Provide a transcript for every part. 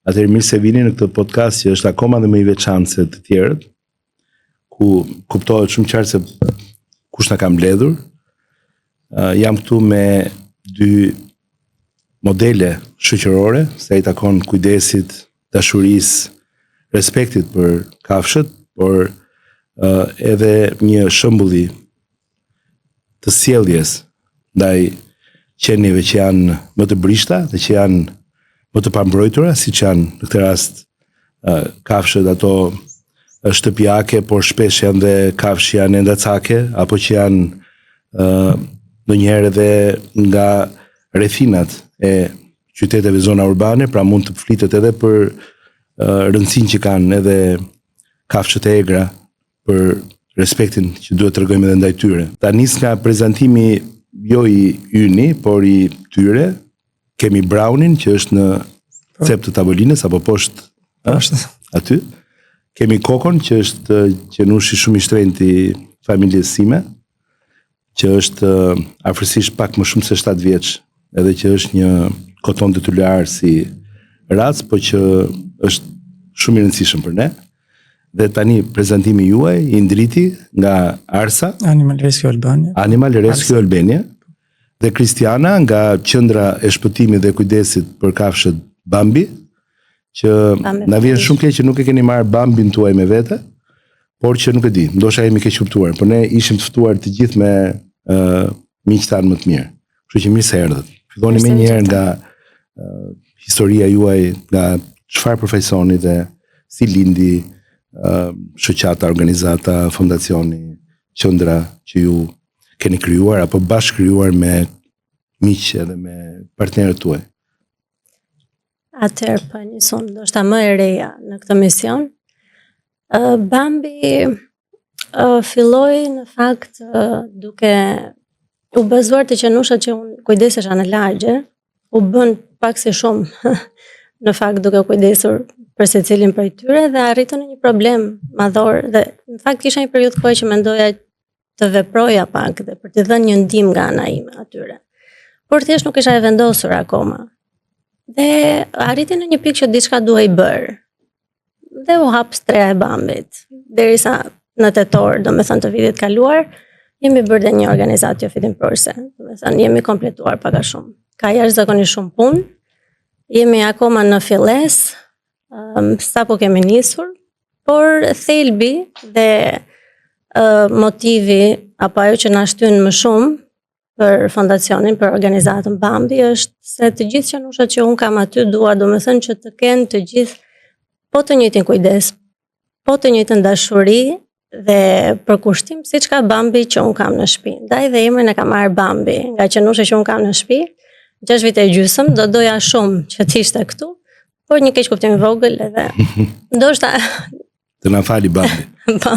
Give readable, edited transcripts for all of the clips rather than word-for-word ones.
Atëherë mirë se vini në këtë podcast që është akoma dhe më i veçantë se të tjerët, ku kuptohet shumë qartë se kush na ka mbledhur. Jam këtu me dy modele shoqërore, se i takon kujdesit, dashurisë, respektit për kafshët, por edhe një shembulli të sjelljes ndaj qenieve që janë më të brishta dhe që janë më të pambrojtura, siç janë në këtë rast kafshët ato shtëpiake, por shpesh janë dhe kafshë janë endacake, apo që janë ndonjëherë edhe nga rrethinat e qyteteve zona urbane, pra mund të flitet edhe për rëndësinë që kanë edhe kafshët e egra për respektin që duhet të tregojmë edhe ndaj tyre. Ta nis nga prezantimi jo i yni, por i tyre. Kemi Brownin që është në cep të tavolinës apo poshtë aty. Kemi Kokon që është qenushi shumë i shtrenjtë i familjes sime, që është afërsisht pak më shumë se 7 vjeç, edhe që është një koton detyluar si racë, po që është shumë i rëndësishëm për ne. Dhe tani prezantimi juaj i ndriti nga Arsa, Animal Rescue Albania, dhe Kristiana nga qendra e shpëtimit dhe kujdesit për kafshët Bambi, që na vjen shumë keq që nuk e keni marrë Bambin tuaj me vete, por që nuk e di, ndoshta jemi keq kuptuar, por ne ishim të ftuar të gjithë me miq tanë më të mirë. Kështu që mirë se erdhët. Filloni më një herë nga historia juaj, nga çfarë profesioni dhe si lindi shoqata, organizata, fondacioni, qendra që ju keni krijuar apo bashkë krijuar me miq edhe me partnerët tuaj. Atëherë po nisun ndoshta më e reja në këtë mision. Bambi filloi në fakt duke u bazuar të qenushat që unë kujdesesha në lagje, u bën pak si shumë në fakt duke kujdesur për secilin prej tyre dhe arritën në një problem madhor dhe në fakt kisha një periudhë kohë që mendoja të veproja pak dhe për të dhënë një ndihmë nga ana ime atyre. Por thjesht nuk isha e vendosur akoma. Dhe arriti në një pikë që diçka duhej bër. Dhe u hap streha e Bambit. Derisa në tetor, domethënë të vitit kaluar, jemi bërë dhe një organizatë jo fitimprorse. Domethënë jemi kompletuar pak a shumë. Ka jashtëzakonisht shumë punë. Jemi akoma në filles, sapo kemi nisur, por thelbi dhe motivi apo ajo që na shtyn më shumë për fondacionin, për organizatën Bambi është se të gjithë qenushat që un kam aty dua, domethënë që të kenë të gjithë po të njëjtin kujdes, po të njëjtën dashuri dhe përkushtim siç ka Bambi që un kam në shtëpi. Ndaj dhe emrin e kam marrë Bambi, nga qenusha që un kam në shtëpi. 6 vite e gjysmë, do doja shumë që të ishte këtu, por një keq kuptim i vogël edhe ndoshta të na fali Bambi. Po,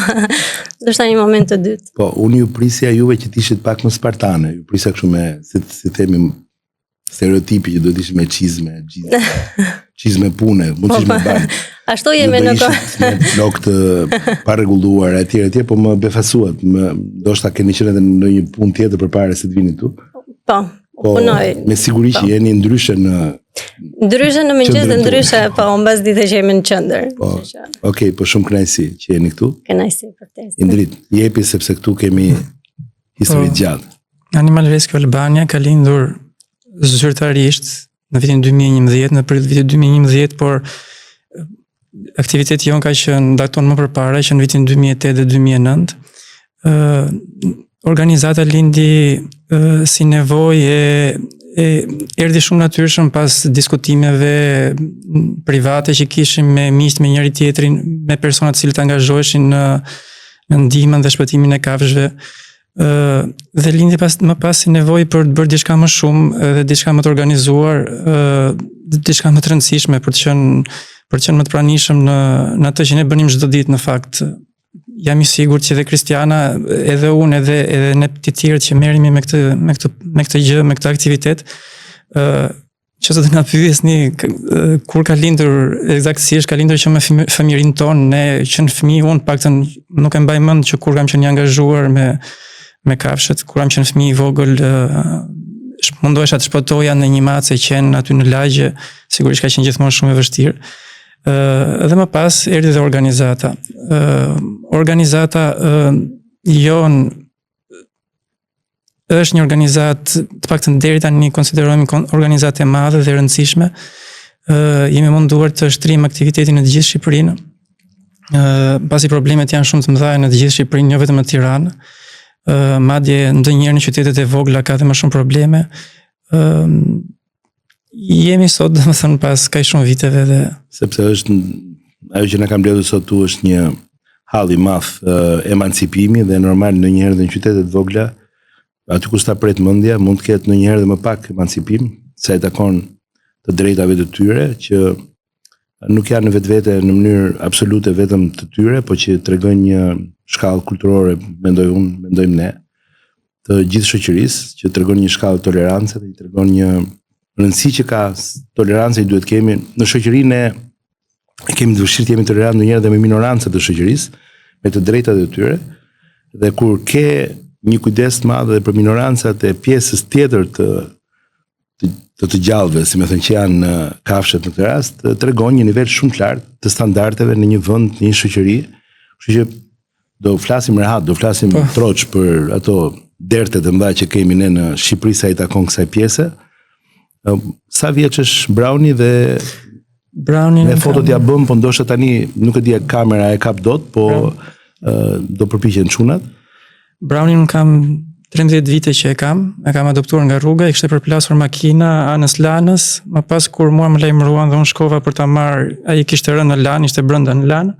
ndoshta një moment të dytë. Po, unë ju prisja juve që t'ishit pak më spartane, ju prisja kështu me, si themi, stereotipi që do t'ishit me qizme pune, mund t'ishit me Bambi. Ashtu jemi në kohë. Me flok të parregulluar etj, po më befasuat, ndoshta keni qenë edhe në një punë tjetër përpara se të vini këtu. Po, punoj. Me siguri që jeni ndryshe në mëngjes dhe ndryshe, po, mbas dite që jemi në qendër. Po, okej, po shumë kënaqësi që jeni këtu. Kënaqësi për te. Indrit, jepi sepse këtu kemi histori të gjatë. Animal Rescue Albania ka lindur zyrtarisht në vitin 2011, në prill vitit 2011, por aktiviteti jon ka qenë daton më përpara, që në vitin 2008 dhe 2009. Organizata lindi si nevojë erdhi shumë natyrshëm pas diskutimeve private që kishim me miq, me njëri tjetrin, me persona të cilët angazhoheshin në ndihmën dhe shpëtimin e kafshëve. Dhe lindi më pas si nevojë për të bërë diçka më shumë dhe diçka më të organizuar, diçka më të rëndësishme për të qenë më të pranishëm në atë që ne bënim çdo ditë në fakt. Jam i sigurt që edhe Kristiana, edhe unë, edhe ne të tjerët që merremi me këtë gjë, me këtë aktivitet, që të nga pyesni kur ka lindur eksaktësisht, ka lindur që me fëmijërinë tonë, ne që në fëmijë, unë paktën nuk e mbaj mend që kur kam qenë i angazhuar me kafshët, kur kam qenë fëmijë i vogël, mundohesha të shpëtoja në një mace qenë aty në lagje, sigurisht ka qenë gjithmonë shumë e vështirë. Dhe më pas erdhi dhe organizata. Organizata jonë është një organizat, të paktën deri tani konsiderohemi organizatë e madhe dhe rëndësishme. Jemi munduar të shtrim aktivitetin në të gjithë Shqipërinë. Pasi problemet janë shumë të mëdha në të gjithë Shqipërinë, jo vetëm në Tiranë. Madje ndonjëherë në qytetet e vogla ka dhe më shumë probleme. Jemi sot, domethënë, pas kaq shumë viteve dhe sepse është ajo që na ka mbledhur sot tu është një hall i madh emancipimi dhe normal ndonjëherë në qytetet vogla aty ku sta pret mendja mund të ketë ndonjëherë dhe më pak emancipim sa i takon të drejtave të tyre që nuk janë në vetvete në mënyrë absolute vetëm të tyre, por që tregojnë një shkallë kulturore, mendojmë ne, të gjithë shoqërisë, që tregon një shkallë tolerancë dhe i tregon një rëndësi që ka tolerancë i duhet kemi në shoqërinë kemi të vështirë të jemi tolerantë ndonjëherë dhe me minorancët e shoqërisë, me të drejtat e tyre, dhe kur ke një kujdes të madh edhe për minorancat e pjesës tjetër të gjallëve, si më thënë që janë kafshët në këtë rast, tregon një nivel shumë të lartë të standardeve në një vend, në një shoqëri. Kështu që do flasim rehat, do flasim troç për ato dertet e mëdha që kemi ne në Shqipëri sa i takon kësaj pjese. Sa vjeç është Brauni dhe ne fotot ja bëm, po ndoshta tani nuk e di kamera e kap dot, po do përpiqen çunat. Brownin kam 13 vite që e kam adoptuar nga rruga, i kishte përplasur makina anës lanës, më pas kur mua më lajmëruan dhe unë shkova për ta marrë, ai kishte rënë në lanë, ishte brenda në lanë,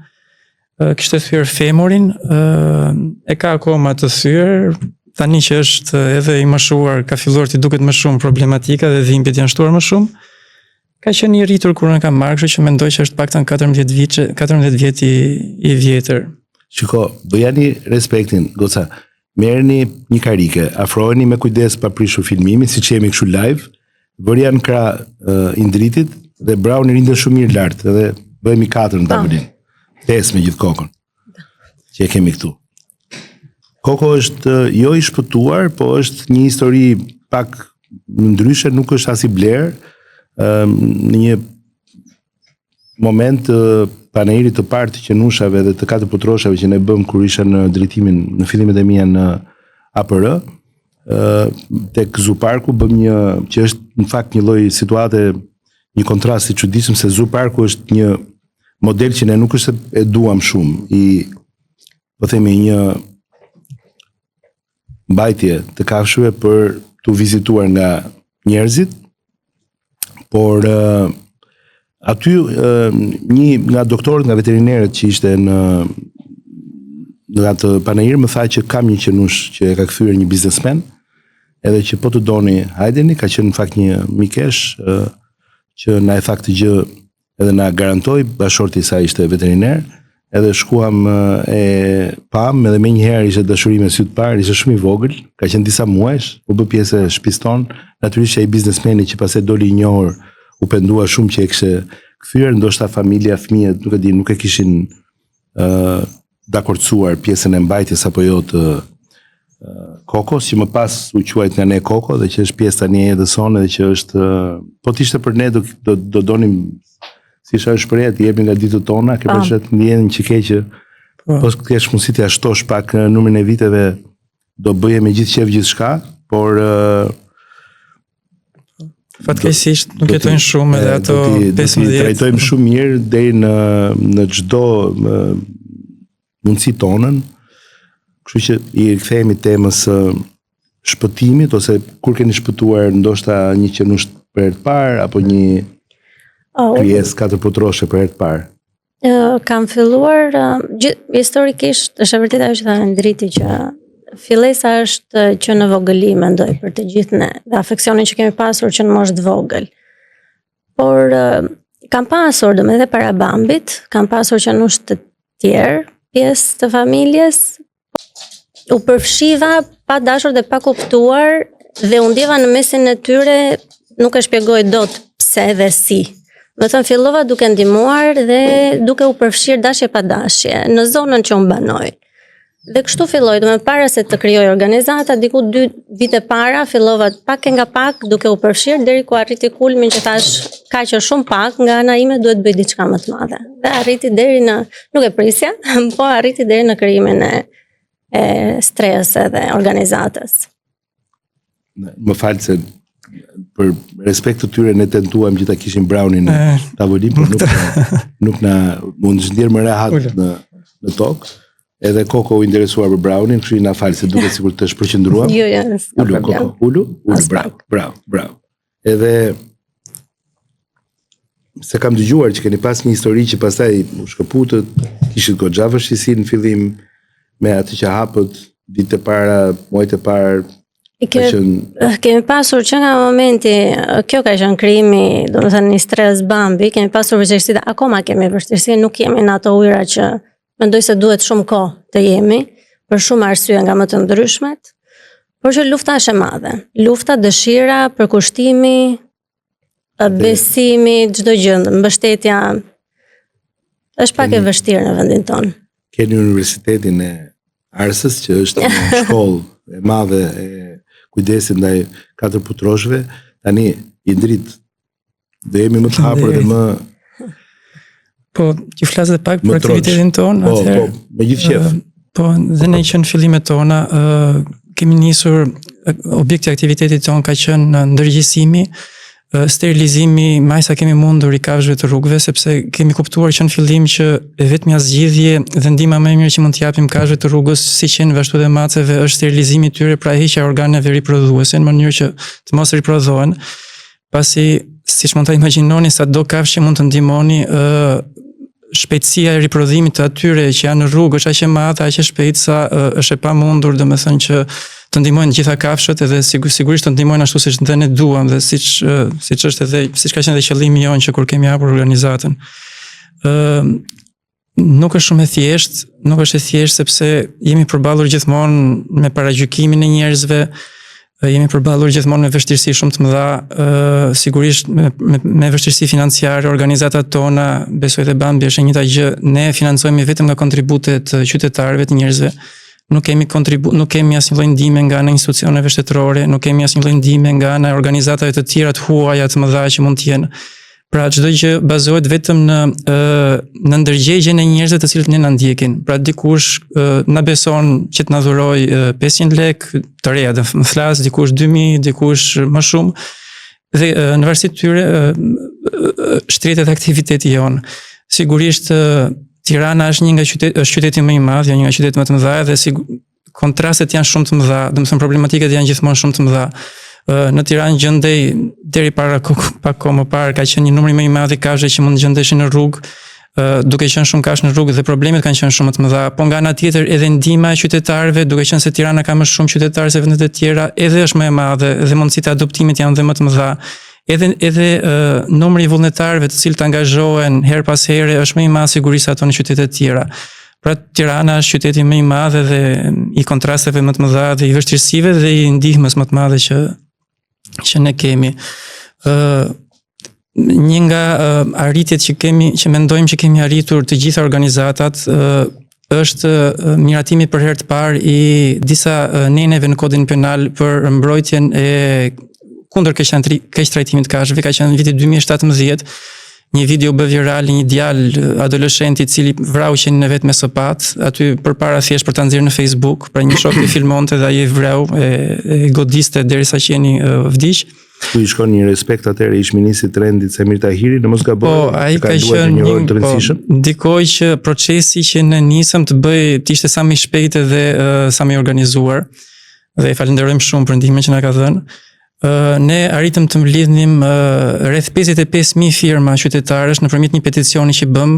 kishte thyer femorin, e ka akoma të thyer, tani që është edhe i moshuar, ka filluar të duket më shumë problematika dhe dhimbjet janë shtuar më shumë. Ka qenë i rritur kur unë kam marrë, kështu që mendoj që është paktën 14 vjet i vjetër. Shiko, bëjani respektin, goca. Merrni një karike, afroheni me kujdes pa prishur filmimin, siç jemi kështu live, bërja në krah i ndritit dhe Brauni rinte shumë mirë lart, edhe bëhemi 4 në tavolinë. 5 me gjithë kokën. Që e kemi këtu. Koko është jo i shpëtuar, po është një histori pak ndryshe, nuk është as i bler. Në një moment panairit të parë të qenushave dhe të 4 putroshave që ne bëm kur isha në drejtimin në fillimet e mia në APR, tek Zoo Parku bëm një që është në fakt një lloj situate, një kontrast i çuditshëm se Zoo Parku është një model që ne nuk është e duam shumë, po themi një mbajtje të kafshëve për të vizituar nga njerëzit, por aty një nga doktorët, nga veterinerët që ishte në atë panair më tha që kam një qenush që e ka kthyer një biznesmen, edhe që po të doni hajdeni, ka qenë në fakt një mikesh që na e tha këtë gjë edhe na garantoi, bashorti i saj ishte veteriner, edhe shkuam e pam, edhe me njëherë ishte dashuri me sy të parë, ishte shumë i vogël, ka qenë disa muajsh, u bë pjesë e shtëpisë tonë, natyrisht ai biznesmeni që pastaj doli i njohur u pendua shumë që e kishte kthyer, ndoshta familja, fëmijët, nuk e di, nuk e kishin dakordsuar pjesën e mbajtjes apo jo të Kokos, që më pas u quajt nga ne Koko dhe që është pjesë tani e jetës sonë dhe që është po t'ishte për ne do donim si isha shprehje të jepim nga ditët tona, ke përshtat ndjenin që ke që po të kesh mundësi të ashtosh pak numrin e viteve, do bëje me gjithë qef gjithçka, por fatkeqësisht nuk jetojnë shumë edhe ato 15. Do t'i trajtojmë shumë mirë deri në çdo mundësi tonën. Kështu që i kthehemi temës shpëtimit, ose kur keni shpëtuar ndoshta një qenush për herë të parë apo një krijesë 4 putroshe për herë të parë. Kam filluar historikisht, është e vërtetë ajo që tha Ndriti, që fillesa është që në vogëli mendoj për të gjithë ne, dhe afeksionin që kemi pasur që në moshë të vogël. Por kam pasur edhe para Bambit, kam pasur qenush të tjerë, pjesë të familjes, u përfshiva pa dashur dhe pa kuptuar dhe u ndjeva në mesin e tyre, nuk e shpjegoj dot pse dhe si. Do të thënë fillova duke ndihmuar dhe duke u përfshirë dashje pa dashje në zonën që unë banoj. Dhe kështu filloi, do me para se të krijoj organizata, diku 2 vite para fillova pak e nga pak duke u përfshirë deri ku arriti kulmin që thash kaq është shumë pak, nga ana ime duhet bëj diçka më të madhe. Dhe arriti deri në, nuk e prisja, po arriti deri në krijimin e stresë dhe organizatës. Më falë se për respekt të tyre ne tentuam që ta kishim Brownin në tavolin, por nuk na mund të ndjer më rehat në tokë. Edhe Koko u interesuar për Brownin, kështu na fal se duket sikur të shpërqendruam. Jo, ulu, Koko, ulu, bravo. Edhe se kam dëgjuar që keni pas një histori që pastaj u shkëputët, kishit goxha vështirësi në fillim me atë që hapët ditë e para, muajt e parë. Kemi pasur që nga momenti, kjo ka qenë krijimi, domethënë një stres bambi, kemi pasur vështirësi, akoma kemi vështirësi, nuk jemi në ato ujëra që mendoj se duhet shumë kohë të jemi, për shumë arsye nga më të ndryshmet, por që lufta është e madhe. Lufta, dëshira, përkushtimi, besimi, çdo gjë, mbështetja është pak e vështirë në vendin tonë. Keni Universitetin e Arsës, që është një shkollë e madhe e kujdesit ndaj 4 putroshve, tani i ndrit, dhe jemi më të hapur dhe më... Po, që flasë dhe pak për aktivitetin tonë. Po, me gjithë qef. Po, dhe ne që në fillimet tona, kemi nisur, objekti aktivitetit tonë ka qenë në ndërgjësimi, sterilizimi, majsa kemi mundur i kafshëve të rrugëve, sepse kemi kuptuar që në fillim që vetmja zgjidhje dhe ndihma më e mirë që mund t'japim kafshëve të rrugës, si që në vashtu dhe maceve, është sterilizimi tyre, pra heqja organeve riprodhuese, në mënyrë që të mos riprodhohen, pasi, siç mund ta imagjinoni, sa do kafshë mund të ndihmoni, shpejtësia e riprodhimit të atyre që janë në rrugë është aq e madhe, aq e shpejtë sa është e pamundur, domethënë që të ndihmojnë gjitha kafshët, edhe sigurisht të ndihmojnë ashtu siç ne duam dhe siç është edhe siç ka qenë edhe qëllimi jonë që kur kemi hapur organizatën. Nuk është shumë e thjeshtë, sepse jemi përballur gjithmonë me paragjykimin e njerëzve, jemi përballur gjithmonë me vështirësi shumë të mëdha, sigurisht me vështirësi financiare, organizatat tona, besoj dhe Bambi është e njëjta gjë, ne financojmë vetëm nga kontributet të qytetarëve, të njerëzve. Nuk kemi asnjë lloj ndihme nga ana institucioneve shtetërore, nuk kemi asnjë lloj ndihme nga ana organizatave të tjera të huaja të mëdha që mund të jenë. Pra çdo gjë bazohet vetëm në ndërgjegjen e njerëzve të cilët ne na ndjekin. Pra dikush na beson që të na dhuroj 500 lekë të reja, dhe më flas, dikush 2000, dikush më shumë. Dhe në varësi të tyre shtretet aktiviteti jon. Sigurisht Tirana është një nga qyteti më i madh, një nga qytetet më të mëdha dhe kontrastet janë shumë të mëdha, domethënë problematikat janë gjithmonë shumë të mëdha. Në Tiranë gjendej deri para pak kohë më parë ka qenë një numër më i madh i kafshëve që mund gjendeshin në rrugë, duke qenë shumë kafshë në rrugë dhe problemet kanë qenë shumë të mëdha. Po nga ana tjetër edhe ndihma e qytetarëve, duke qenë se Tirana ka më shumë qytetarë se vendet e tjera, edhe është më e madhe dhe mundësitë e adoptimit janë dhe më të mëdha. Edhe numri i vullnetarëve të cilët angazhohen her pas here është më i madh sigurisht se ato në qytete të tjera. Pra Tirana është qyteti më i madh dhe i kontrasteve më të mëdha dhe i vështirësive dhe i ndihmës më të madhe që ne kemi. Një nga arritjet që mendojmë që kemi arritur të gjitha organizatat është miratimi për herë të parë i disa neneve në kodin penal për mbrojtjen e kundër keq trajtimit të kafshëve, ka qenë në vitin 2017. Një video bë viral, një djalë adoleshenti i cili vrau qenin e vet me sopat, aty përpara thjesht për ta nxjerrë në Facebook, pra një shok i filmonte dhe ai e vrau, e godiste derisa qeni vdiq. Ku i shkon një respekt atëherë ish-ministri i Rendit Semir Tahiri, në mos gaboj. Po, ai ka qenë një rol të rëndësishëm. Ndikoi që procesi që ne nisëm të ishte sa më i shpejtë dhe sa më i organizuar. Dhe i falenderojmë shumë për ndihmën që na ka dhënë. Ne arritëm të mblidhnim rreth 55.000 firma qytetarësh nëpërmjet një peticioni që bëm,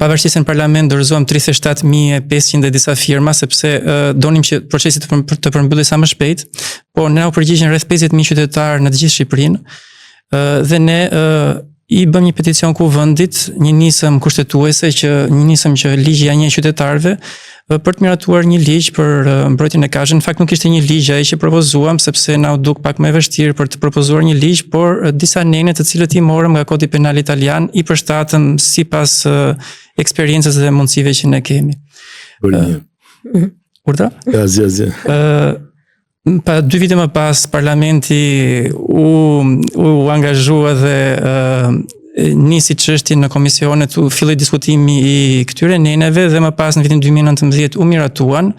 pavarësisht se në parlament dorëzuam 37.500 e disa firma, sepse donim që procesi të përmbyllej sa më shpejt, po ne u përgjigjen rreth 50.000 qytetarë në të gjithë Shqipërinë, dhe ne i bëm një peticion kuvendit, një nisëm kushtetuese, një nisëm që ligji ja njeh qytetarëve, për të miratuar një ligj për mbrojtjen e kafshëve. Në fakt nuk ishte një ligj ai që propozuam, sepse na u duk pak më e vështirë për të propozuar një ligj, por disa nene të cilët i morëm nga Kodi Penal Italian i përshtatëm sipas eksperiencës dhe mundësive që ne kemi. Kurta? Zë. Pa 2 vite më pas, parlamenti u angazhua dhe nisi çështjen në komisionet, u filloi diskutimi i këtyre neneve dhe më pas në vitin 2019 u miratuan.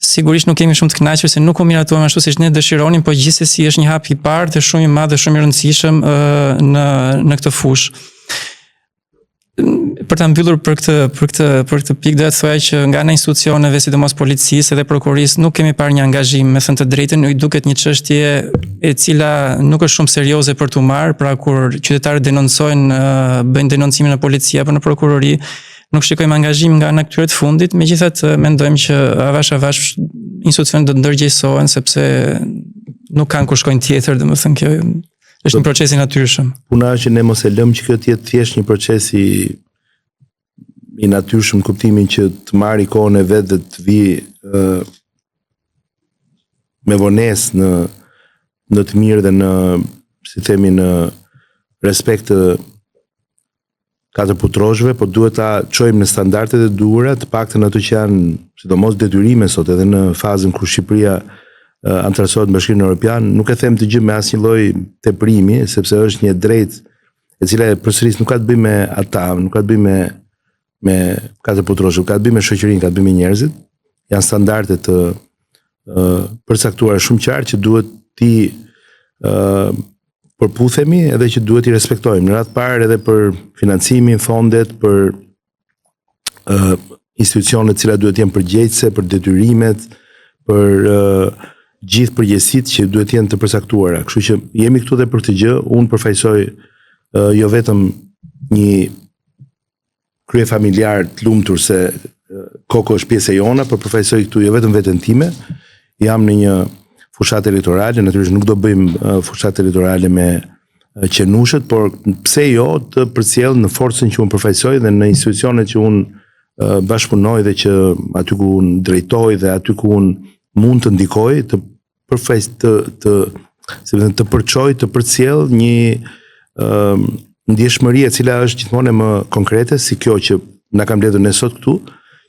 Sigurisht nuk kemi shumë të kënaqur se nuk u miratuam ashtu siç ne dëshironim, po gjithsesi është një hap i parë dhe shumë i madh dhe shumë i rëndësishëm në këtë fushë. Për ta mbyllur për këtë pikë do të thoya që nga ana institucioneve, sidomos policisë dhe prokurisë, nuk kemi parë një angazhim, me thënë të drejtën, i duket një çështje e cila nuk është shumë serioze për t'u marrë, pra kur qytetarët denoncojnë, bëjnë denoncimin në polici apo në prokurori, nuk shikojmë angazhim nga ana këtyre të fundit, megjithatë mendojmë që avash institucionet do të ndërgjegjësohen sepse nuk kanë ku shkojnë tjetër, domethënë kjo është një proces i natyrshëm. Puna është që ne mos e lëmë që kjo të jetë thjesht një proces i natyrshëm, kuptimin që të marrë kohën e vet dhe të vi me vonesë në të mirë dhe në, si themi, në respekt të katër putroshëve, por duhet ta çojmë në standardet e duhura, të paktën ato që janë, sidomos detyrime sot edhe në fazën kur Shqipëria anëtarësohet në Bashkimin Evropian, nuk e them të gjë me asnjë lloj teprimi, sepse është një drejtë e cila përsëris nuk ka të bëjë me ata, nuk ka të bëjë me katër putroshë, ka të bëjë me shoqërinë, ka të bëjë me njerëzit. Janë standarde të përcaktuara shumë qartë që duhet ti përputhemi edhe që duhet i respektojmë. Në radhë të parë edhe për financimin, fondet, për institucionet të cilat duhet të jenë përgjegjëse për detyrimet, për gjithë përgjegjësitë që duhet të jenë të përcaktuara. Kështu që jemi këtu dhe për këtë gjë. Unë përfaqësoj jo vetëm një krye familjar të lumtur se Koko është pjesë e jona, por përfaqësoj këtu jo vetëm veten time. Jam në një fushat elektorale, natyrisht nuk do bëjmë fushat elektorale me qenushët, por pse jo të përcjell në forcën që unë përfaqësoj dhe në institucionet që unë bashkëpunoj dhe që aty ku unë drejtoj dhe aty ku unë mund të ndikoj, të përçoj, të përcjell një ndjeshmëri e cila është gjithmonë më konkrete, si kjo që na ka mbledhur ne sot këtu,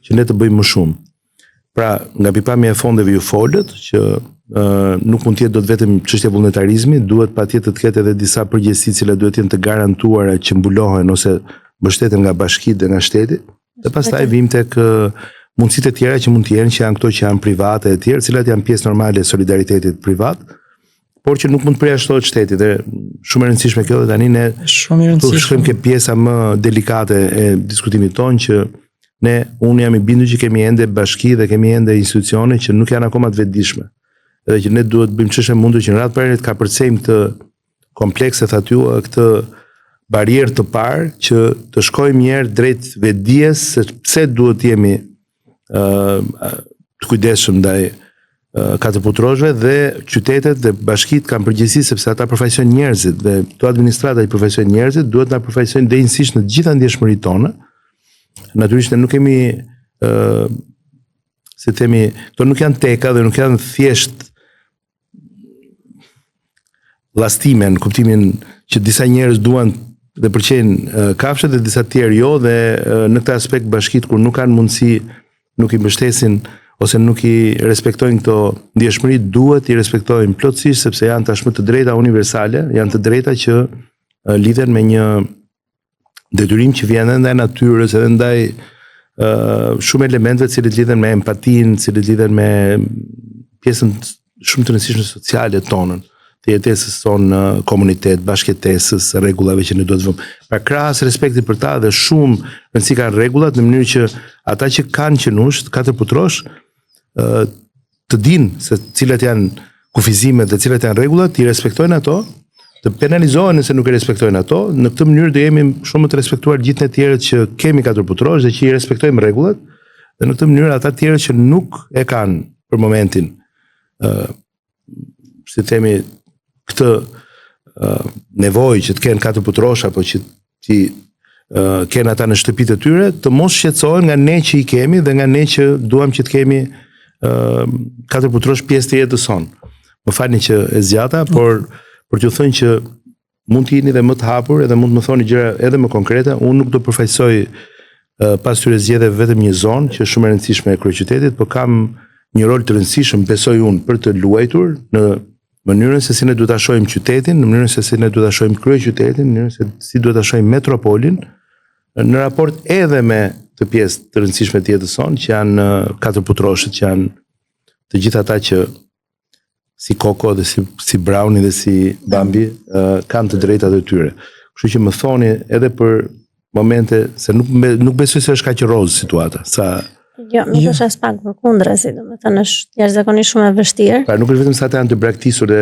që ne të bëjmë më shumë. Pra, nga pikpamja e fondeve ju folët, që nuk mund të jetë dot vetëm çështja e vullnetarizmit, duhet patjetër të ketë edhe disa përgjegjësi që duhet të jenë të garantuara që mbulohen ose mbështeten nga bashkitë dhe nga shteti. Dhe pastaj vim tek mundësitë e tjera që mund të jenë, që janë këto që janë private e tjerë, cilat janë pjesë normale e solidaritetit privat, por që nuk mund të përjashtohet shteti. Dhe shumë e rëndësishme kjo, dhe tani ne shkojmë ke pjesa më delikate e diskutimit tonë, që unë jam i bindur që kemi ende bashki dhe kemi ende institucione që nuk janë akoma të vetëdijshme. Edhe që ne duhet bëjmë çështje mundur që në radhë parë të kapërcejmë këtë komplekse thatua, këtë barierë të parë, që të shkojmë një herë drejt vetdijes se pse duhet të jemi të kujdesshëm ndaj katër putroshëve, dhe qytetet dhe bashkitë kanë përgjegjësi sepse ata përfaqësojnë njerëzit dhe këto administrata i përfaqësojnë njerëzit, duhet na përfaqësojnë drejtësisht në të gjitha ndjeshmëritë tona. Natyrisht ne nuk kemi si themi, këto nuk janë teka dhe nuk janë thjesht llastime në kuptimin që disa njerëz duan dhe përqejnë kafshët dhe disa tjerë jo, dhe në këtë aspekt bashkitë kur nuk kanë mundësi, nuk i mbështesin ose nuk i respektojnë këto ndjeshmëri, duhet i respektojnë plotësisht, sepse janë tashmë të drejta universale, janë të drejta që lidhen me një detyrim që vjen edhe ndaj natyrës, edhe ndaj shumë elementeve të cilët lidhen me empatinë, të cilët lidhen me pjesën shumë të rëndësishme sociale tonën, të jetesës tonë në komunitet, bashkëjetesës, rregullave që ne duhet të vëmë. Pra krahas respektit për ta dhe shumë rëndësi kanë rregullat, në mënyrë që ata që kanë qenush, katër putrosh, të dinë se cilat janë kufizimet dhe cilat janë rregullat, i respektojnë ato, të penalizohen nëse nuk i respektojnë ato. Në këtë mënyrë do jemi shumë të respektuar gjithë ne tjerët që kemi katër putrosh dhe që i respektojmë rregullat, dhe në këtë mënyrë ata tjerët që nuk e kanë për momentin, si themi, këtë nevojë që të kenë katër putrosh apo që ti kenë ata në shtëpitë e tyre, të mos shqetësohen nga ne që i kemi dhe nga ne që duam që të kemi katër putrosh pjesë të jetës sonë. Më falni që e zgjata, por për t'ju thënë që mund të jeni edhe më të hapur edhe mund të më thoni gjëra edhe më konkrete. Unë nuk do përfaqësoj pas tyre zgjedhjeve vetëm një zonë që është shumë e rëndësishme e kryeqytetit, por kam një rol të rëndësishëm, besoj unë, për të luajtur në mënyrën se si ne duhet ta shohim qytetin, në mënyrën se si ne duhet ta shohim kryeqytetin, në mënyrën se si duhet ta shohim metropolin, në raport edhe me të pjesë të rëndësishme të jetës sonë, që janë katër putroshët, që janë të gjithë ata që si Koko dhe si Browni dhe si Bambi kanë të drejtat e tyre. Kështu që më thoni edhe për momente se nuk besoj se është kaq rozë situata, sa Jo, nuk është as pak përkundrazi, domethënë është jashtëzakonisht shumë e vështirë. pra nuk është vetëm sa ata janë të braktisur dhe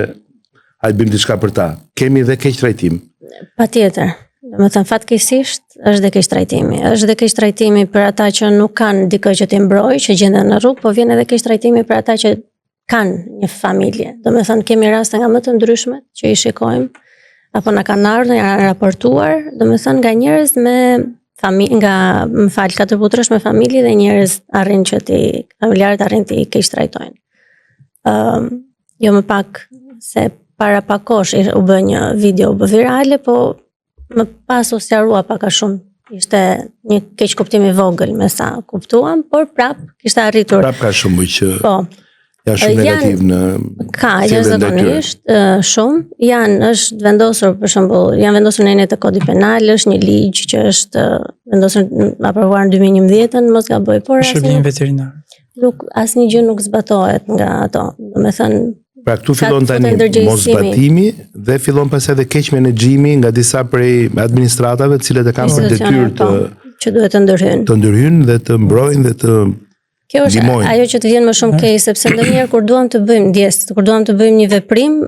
hajde bëjmë diçka për ta. Kemi dhe keq trajtim. Patjetër. Domethënë fatkeqësisht është dhe keq trajtimi. Është dhe keq trajtimi për ata që nuk kanë dikë që t'i mbrojë, që gjenden në rrugë, po vjen edhe keq trajtimi për ata që kanë një familje. Domethënë kemi raste nga më të ndryshmet që i shikojmë apo na kanë ardhur, janë raportuar, domethënë nga njerëz me katër putrosh me familje dhe njerëz familjarët arrin të keq trajtojnë. Jo më pak se para pak kohësh u bë një video u bë virale, po më pas u sqarua pak a shumë. Ishte një keq kuptim i vogël me sa kuptuam, por prap kishte arritur. Prap ka shumë që Po. janë shumë negativ në Jashtëzakonisht shumë është vendosur për shembull, janë vendosur në enet e kodit penal, është një ligj që është vendosur aprovuar në 2011, mos gaboj, por Shërbim veterinar. asnjë gjë nuk zbatohet nga ato. Domethënë pra këtu fillon tani mosbatimi dhe fillon pas edhe keq menaxhimi nga disa prej administratave të cilët e kanë për detyrë që duhet të ndërhyjnë dhe të mbrojnë dhe të Kjo është ajo që të vjen më shumë keq, sepse ndonjëherë kur duam të bëjmë një veprim,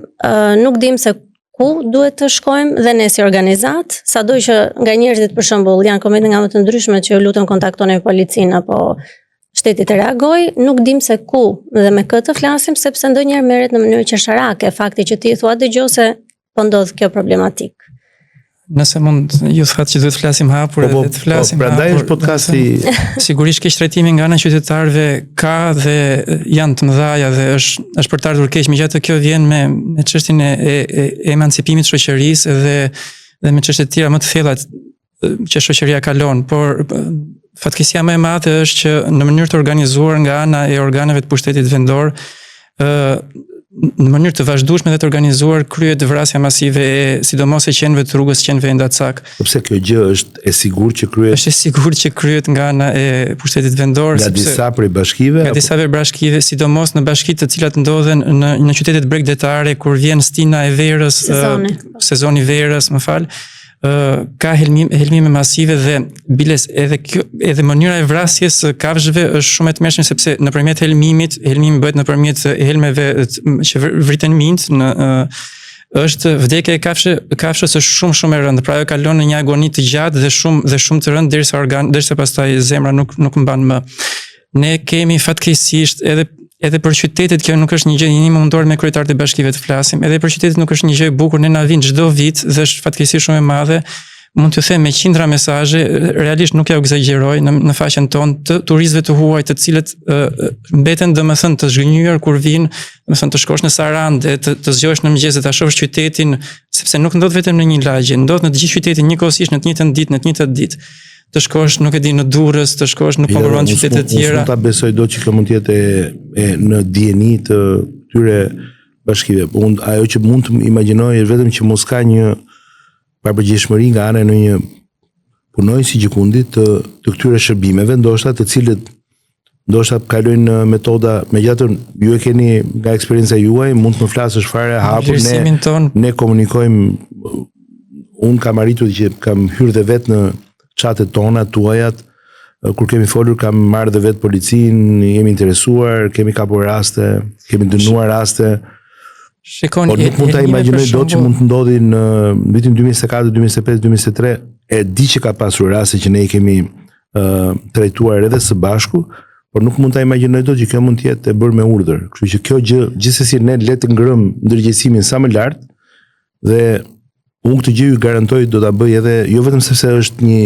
nuk dim se ku duhet të shkojmë dhe ne si organizat, sado që nga njerëzit për shembull janë komente nga më të ndryshme që lutem kontaktoni policinë apo shteti të reagoj, nuk dim se ku dhe me këtë flasim, sepse ndonjëherë merret në mënyrë qesharake fakti që ti thua dëgjoj se po ndodh kjo problematik. Nëse mund, ju thatë që duhet të flasim hapur edhe të flasim hapur. Prandaj është podcasti. Sigurisht keq trajtimi nga ana e qytetarëve ka dhe janë të mëdhaja dhe është për të ardhur keq, megjithatë kjo vjen me çështjen e emancipimit të shoqërisë dhe me çështje të tjera më të thella që shoqëria kalon, por fatkeqësia më e madhe është që në mënyrë të organizuar nga ana e organeve të pushtetit vendor, në mënyrë të vazhdueshme dhe të organizuar kryet vrasja masive sidomos e qenëve të rrugës, qenëve endacak. Pse kjo gjë është e sigurt që kryhet? Është e sigurt që kryet nga ana e pushtetit vendor, nga disa prej bashkive? Nga disa bashkive, sidomos në bashkitë të cilat ndodhen në qytetet bregdetare, kur vjen stina e verës, sezoni verës, ka helmime masive dhe biles edhe mënyra e vrasjes së kafshëve është shumë e tmerrshme, sepse nëpërmjet helmimi bëhet nëpërmjet helmeve që vriten mint është vdekja e kafshës është shumë e rëndë, pra ajo kalon në një agoni të gjatë dhe shumë të rëndë derisa pastaj zemra nuk mban më. Ne kemi fatkeqësisht edhe për qytetet kjo nuk është një gjë, një mundor me kryetarët e bashkive të flasim. Edhe për qytetet nuk është një gjë e bukur, ne na vin çdo vit dhe është fatkeqësisht shumë e madhe. Mund t'ju them me qindra mesazhe, realisht nuk ja u egzagjeroj në faqen tonë të turistëve të huaj, të cilët mbeten domethënë të zhgënjur kur vinë, domethënë të shkosh në Sarandë, të zgjohesh në mëngjes, ta shohësh qytetin, sepse nuk ndodh vetëm në një lagje, ndodh në të gjithë qytetin njëkohësisht në të njëjtën ditë, të shkosh nuk e di në Durrës, të shkosh në konkurrencë qytete të tjera. Nuk ta besoj dot që kjo mund të jetë në dieni të këtyre bashkive. Ajo që mund të imagjinoj është vetëm që mos ka një papërgjegjshmëri nga ana e një punojësi si Gjikundi të këtyre shërbimeve, ndoshta të cilët ndoshta kalojnë në metoda, megjithatë ju e keni nga eksperienca juaj, mund të më flasësh fare hapur, ne komunikojmë, unë kam arritur që kam hyrë dhe vetë në qatet tona, tuajat, kur kemi folur kam marrë dhe vetë policinë, jemi interesuar, kemi kapur raste, kemi dënuar raste. Shikoni, por nuk mund ta imagjinoj dot që mund të ndodhi në vitin 2024, 2025, 2023, e di që ka pasur raste që ne i kemi trajtuar edhe së bashku, por nuk mund ta imagjinoj dot që kjo mund të jetë e bërë me urdhër. Kështu që kjo gjë, gjithsesi ne le të ngrëm ndërgjegjësimin sa më lart dhe unë këtë gjë ju garantoj do ta bëj edhe jo vetëm sepse është një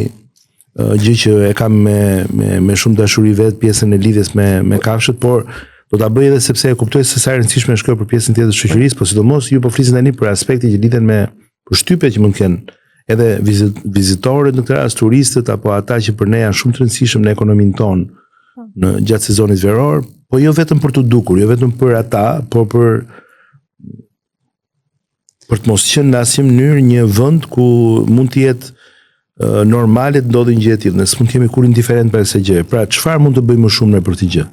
gjë që e kam me shumë dashuri vetë pjesën e lidhjes me kafshët, por do ta bëj edhe sepse e kuptoj se sa e rëndësishme është kjo për pjesën tjetër të shoqërisë, po sidomos ju po flisni tani për aspekte që lidhen me përshtypjet që mund të kenë edhe vizitorët në këtë rast, turistët apo ata që për ne janë shumë të rëndësishëm në ekonominë tonë në gjatë sezonit veror, po jo vetëm për të dukur, jo vetëm për ata, por për të mos qenë në asnjë mënyrë një vend ku mund të jetë normale të ndodhi një gjë e tillë, ne s'mund të jemi kur indiferent për kësaj gjë. Pra çfarë mund të bëjmë më shumë ne për këtë gjë?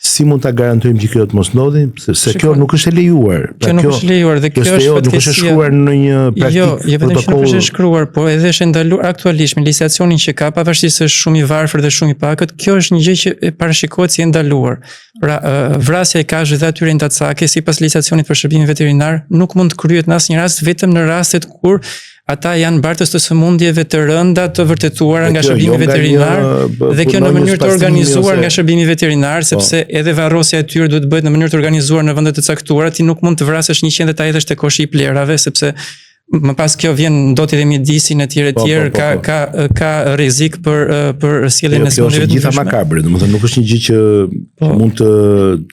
Si mund ta garantojmë që kjo të mos ndodhi, se kjo nuk është e lejuar. Kjo nuk është lejuar dhe kjo është nuk është shkruar në një praktikë. Jo vetëm që nuk është shkruar, po edhe është ndaluar aktualisht me legislacionin që ka, pavarësisht se është shumë i varfër dhe shumë i pakët, kjo është një gjë që parashikohet si e ndaluar. Pra vrasja e kafshëve dhe atyre ndacake sipas legjislacionit për shërbimin veterinar nuk mund të kryhet në asnjë rast vetëm në rastet kur ata janë bartës të sëmundjeve të rënda të vërtetuara nga shërbimi veterinar dhe kjo në mënyrë të organizuar nga shërbimi veterinar, sepse edhe varrosja e tyre duhet bëhet në mënyrë të organizuar në vende të caktuara, ti nuk mund të vrasësh 100 dhe ta hedhësh te koshi i plerave, sepse më pas kjo vjen ndotje dhe mjedisin e tjerë, ka rrezik për sjelljen e sëmundjeve. Kjo është gjitha makabre, domethënë nuk është një gjë që mund të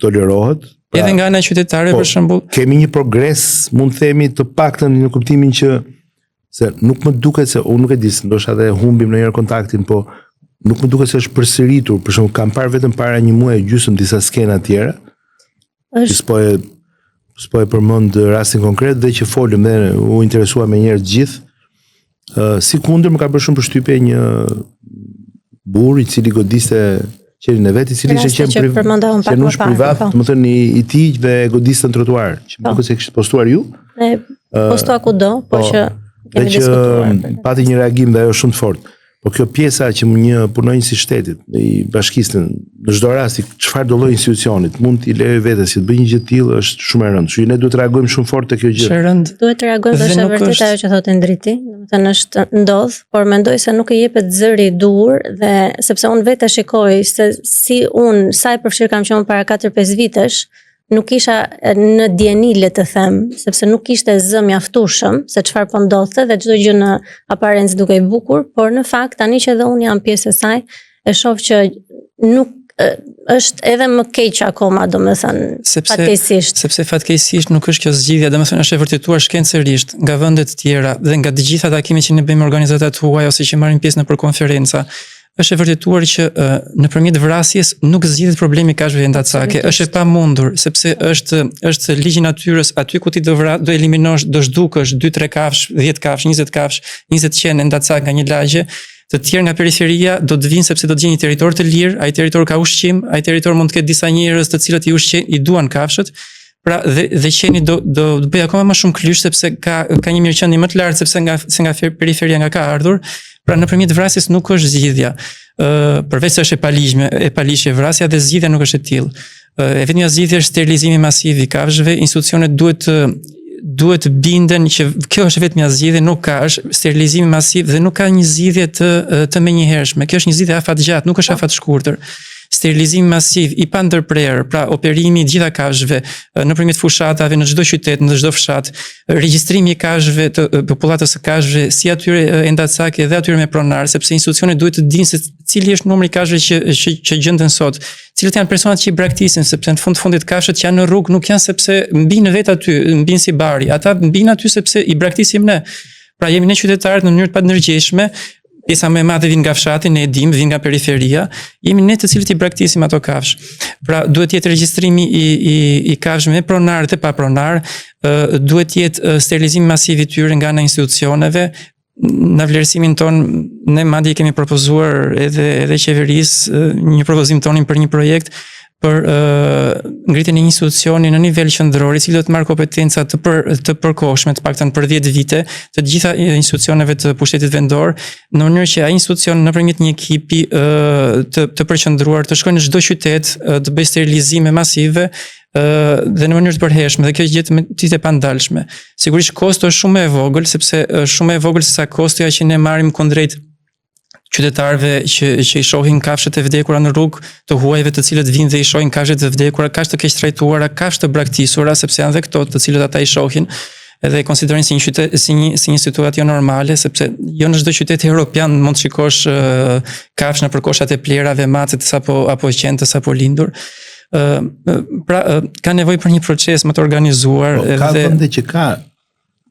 tolerohet. Edhe nga ana qytetare për shembull, kemi një progres, mund të themi të paktën në kuptimin që se nuk më duket se unë nuk e di, ndoshta edhe humbim ndonjëherë kontaktin, po nuk më duket se është përsëritur. Për shembull, kam parë vetëm para një muaji gjysmë disa skena të tjera. S'po e përmend rastin konkret dhe që folëm dhe u interesua me njerëz të gjithë. Sikundër më ka bërë shumë përshtypje një burr i cili godiste qerin e vet, i cili ishte qenush privat, domethënë i tij dhe godiste në trotuar, që më duket se kishte postuar ju. Ne postua kudo, po që dhe që pati një reagim dhe ajo shumë të fortë. Po kjo pjesa që një punonjës i shtetit, i bashkisë, në çdo rast, çfarë do lloj institucionit, mund t'i lejë vetes që të bëjë një gjë të tillë është shumë e rëndë. Kështu ne duhet të reagojmë shumë fort te kjo gjë. Duhet të reagojmë, është e vërtetë ajo që thotë Ndriti, domethënë është ndodh, por mendoj se nuk i jepet zëri i duhur dhe sepse unë vetë shikoj se si unë sa e përfshirë kam qenë para 4-5 vitesh, nuk isha në dieni le të them, sepse nuk ishte zë mjaftueshëm se çfarë po ndodhte dhe çdo gjë në aparencë dukej bukur, por në fakt tani që edhe unë jam pjesë e saj, e shoh që nuk është edhe më keq akoma, domethënë fatkeqësisht. Sepse fatkeqësisht nuk është kjo zgjidhja, domethënë është e vërtetuar shkencërisht nga vende të tjera dhe nga të gjitha takimet që ne bëjmë organizatat huaj ose që marrim pjesë në konferenca. Është e vërtetuar që nëpërmjet vrasjes nuk zgjidhet problemi kafshëve ndacake, është e pamundur, sepse është ligji i natyrës, aty ku ti do eliminosh, do zhdukësh 2-3 kafshë, 10 kafshë, 20 kafshë, 20 qenë ndacake nga një lagje, të tjerë nga periferia do të vinë sepse do të gjejnë një territor të lirë, ai territor ka ushqim, ai territor mund të ketë disa njerëz të cilët i duan kafshët. Pra dhe qeni do bëj akoma më shumë klysh sepse ka një mirëqenie më të lartë se nga periferia nga ka ardhur. Pra nëpërmjet vrasjes nuk është zgjidhja. Përveç se është e paligjshme vrasja dhe zgjidhja nuk është e tillë. E vetmja zgjidhja është sterilizimi masiv i kafshëve, institucionet duhet binden që kjo është vetmja zgjidhje, nuk ka është sterilizimi masiv dhe nuk ka një zgjidhje të menjëhershme. Kjo është një zgjidhje afatgjatë, nuk është afat shkurtër. Sterilizim masiv i pandërprerë, pra operimi i gjitha kafshëve nëpërmjet fushatave në çdo qytet, në çdo fshat, regjistrimi i kafshëve të popullatës së kafshëve, si atyre endacake dhe atyre me pronar, sepse institucionet duhet të dinë se cili është numri i kafshëve që gjenden sot, cilët janë personat që i braktisin, sepse në fundit kafshët që janë në rrugë nuk janë sepse mbinë vetë aty, mbinë si bari, ata mbinë aty sepse i braktisim ne. Pra jemi ne qytetarët në mënyrë të pandergjeshme. Pjesa më e madhe vjen nga fshati, ne e dimë, vjen nga periferia, jemi ne të cilët i braktisim ato kafshë. Pra duhet jetë regjistrimi i kafshëve me pronar dhe pa pronar, duhet jetë sterilizim masiv i tyre nga ana institucioneve. Në vlerësimin ton, ne madje kemi propozuar edhe qeverisë një propozim tonin për një projekt për ngritjen e një institucioni në nivel qendror, i cili do të marrë kompetenca të përkohshme, të paktën për 10 vite, të gjitha institucioneve të pushtetit vendor, në mënyrë që ai institucion nëpërmjet një ekipi të përqendruar të shkojë në çdo qytet, të bëjë sterilizime masive dhe në mënyrë të përhershme, dhe kjo është gjë e pandalshme. Sigurisht kosto është shumë e vogël, sepse është shumë e vogël sa kostoja që ne marrim kundrejt qytetarëve që i shohin kafshët e vdekura në rrugë, të huajve të cilët vinë dhe i shohin kafshët e vdekura, kafshë të keq trajtuara, kafshë të braktisura, sepse janë dhe këto të cilët ata i shohin, edhe e konsiderojnë si një situatë jo normale, sepse jo në çdo qytet evropian mund të shikosh kafshë në përkoshat e plerave, macet apo qentës apo lindur. Pra ka nevojë për një proces më të organizuar. Ka vende që ka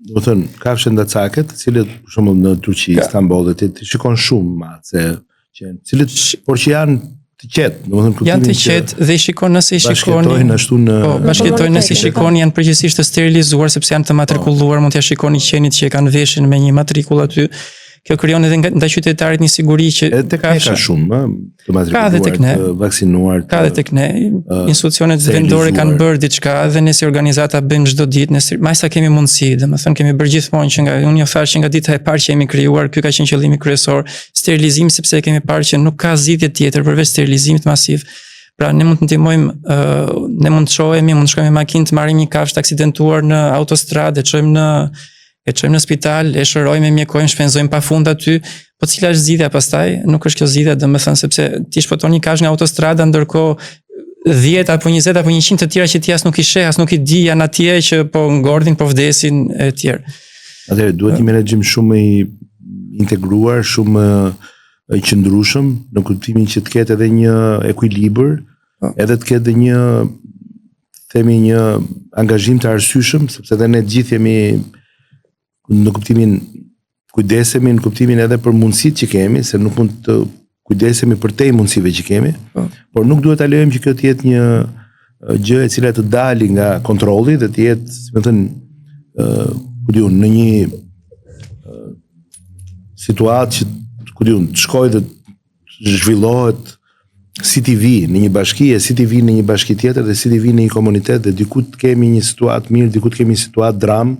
do të thënë, kafshë ndacaket, të cilët për shembull në Turqi, Istanbul, ti shikon shumë mace, por që janë të qetë, do të thënë janë të qetë dhe i shikon nëse i shikoni. Bashkëtojnë ashtu në bashkëtojnë nëse i shikoni janë përgjithsisht të sterilizuar sepse janë të matrikuluar, mund t'ia shikoni qenit që e kanë veshin me një matrikull aty. Kjo krijon edhe ndaj qytetarit një siguri që tek ne ka shumë, të matrikuluar, të vaksinuar. Ka edhe tek ne. Institucionet vendore kanë bërë diçka dhe ne si organizata bëjmë çdo ditë, më sa kemi mundësi, domethënë kemi bërë gjithmonë që unë thash që nga dita e parë që jemi krijuar, ky ka qenë qëllimi kryesor, sterilizim sepse kemi parë që nuk ka zgjidhje tjetër përveç sterilizimit masiv. Pra ne mund të ndihmojmë, ne mund të shohemi, mund të shkojmë me makinë të marrim një kafshë të aksidentuar në autostradë, e çojmë në spital, e shërojmë, e mjekojmë, shpenzojmë pafund aty, po cila është zgjidhja pastaj? Nuk është kjo zgjidhja, domethënë sepse ti shpëton një kafshë në autostrada ndërkohë 10 apo 20 apo 100 të tjera që ti as nuk i sheh, as nuk i di janë atje që po ngordhin, po vdesin e tjerë. Atëherë duhet një menaxhim shumë i integruar, shumë i qëndrueshëm, në kuptimin që të ketë edhe një ekuilibër, edhe të ketë një themi një angazhim të arsyeshëm, sepse edhe ne gjithë jemi në kuptimin kujdesemi në kuptimin edhe për mundësitë që kemi, se nuk mund të kujdesemi për te mundësive që kemi, por nuk duhet ta lejojmë që kjo të jetë një gjë e cila të dali nga kontrolli dhe të jetë, si më thënë, në një situatë që të shkojë dhe të zhvillohet si TV në një bashki, si TV në një bashki tjetër dhe si TV në një komunitet dhe diku të kemi një situatë mirë, diku të kemi një situatë dramë.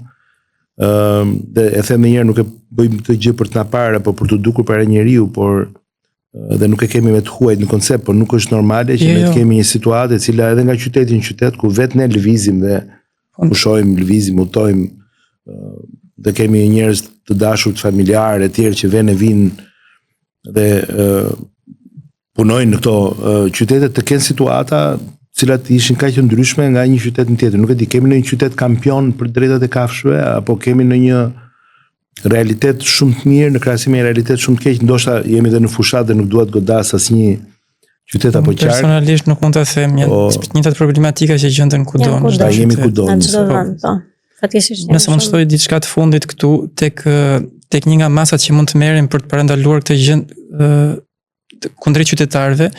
Dhe e them një herë nuk e bëjmë këtë gjë për të na parë apo për të dukur para njeriu, por dhe nuk e kemi me të huajt në koncept, por nuk është normale që ne të kemi një situatë e cila edhe nga qyteti në qytet ku vetë ne lëvizim dhe pushojmë, lëvizim, udhtojmë dhe kemi njerëz të dashur, të familjarë e tjerë që vinë dhe punojnë në këto qytete të kenë situata cilat ishin kaq të ndryshme nga një qytet në tjetër. Nuk e di, kemi në një qytet kampion për drejtat e kafshëve, apo kemi në një realitet shumë të mirë në krahasim me një realitet shumë të keq, ndoshta jemi edhe në fushat dhe nuk duhet godas asnjë qytet apo qark. Personalisht nuk mund ta them, janë njëtat problematika që gjenden kudo. Ne jemi kudo. Nëse mund të shtoj diçka të fundit këtu tek një nga masat që mund të merren për të parandaluar këtë gjë kundrejt qytetarëve,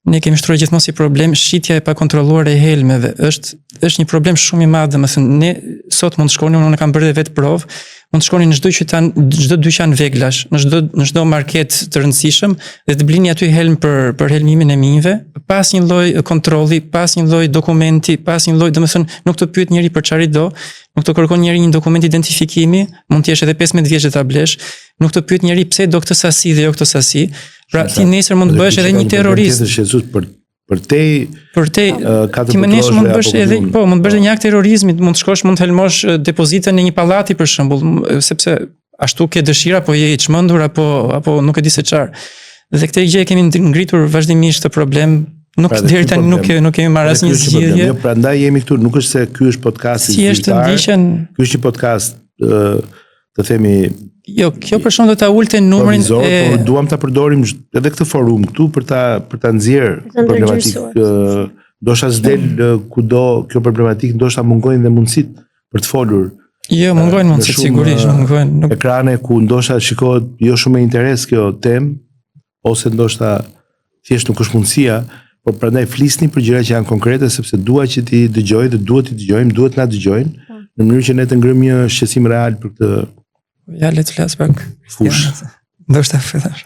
ne kemi shtruar gjithmonë si problem shitja e pakontrolluar e helmeve. Është një problem shumë i madh, domethënë ne sot mund të shkoni, unë kam bërë vetë provë, mund të shkoni në çdo dyqan veglash, në çdo market të rëndësishëm dhe të blini aty helm për helmimin e mijëve, pas një lloj kontrolli, pas një lloj dokumenti, pas një lloj, domethënë nuk të pyet njëri për çfarë do, nuk të kërkon njëri një dokument identifikimi, mund të jesh edhe 15 vjeç ta blesh, nuk të pyet njëri pse do këtë sasi dhe jo këtë sasi. Pra ti nesër mund të bëhesh edhe një terrorist. Për te ti më nesh mund të bësh edhe mund të bësh edhe një akt terrorizmi, mund të shkosh, mund të helmosh depozitën në një pallati për shembull, sepse ashtu ke dëshira apo je i çmendur apo nuk e di se çfarë. Dhe këtë gjë e kemi ngritur vazhdimisht të problem. Nuk deri tani nuk kemi marrë asnjë zgjidhje. Jo, prandaj jemi këtu, nuk është se ky është podcasti i zyrtar. Ky është një podcast të themi. Jo, kjo për shkak do ta ulte numrin por duam ta përdorim edhe këtë forum këtu për ta nxjerr problematikë. Ndoshta s'del kudo kjo problematikë, ndoshta mungojnë dhe mundësitë për të folur. Jo, mungojnë mundësitë sigurisht, mungojnë. Ekrane ku ndoshta shikohet jo shumë me interes kjo temë, ose ndoshta thjesht nuk është mundësia, por prandaj flisni për gjëra që janë konkrete sepse dua që ti dëgjoj dhe duhet t'i dëgjojmë, duhet na dëgjojnë në mënyrë që ne të ngrëmë një shqetësim real për këtë. Ja, le të flas pak. Fush. Ndoshta fillosh.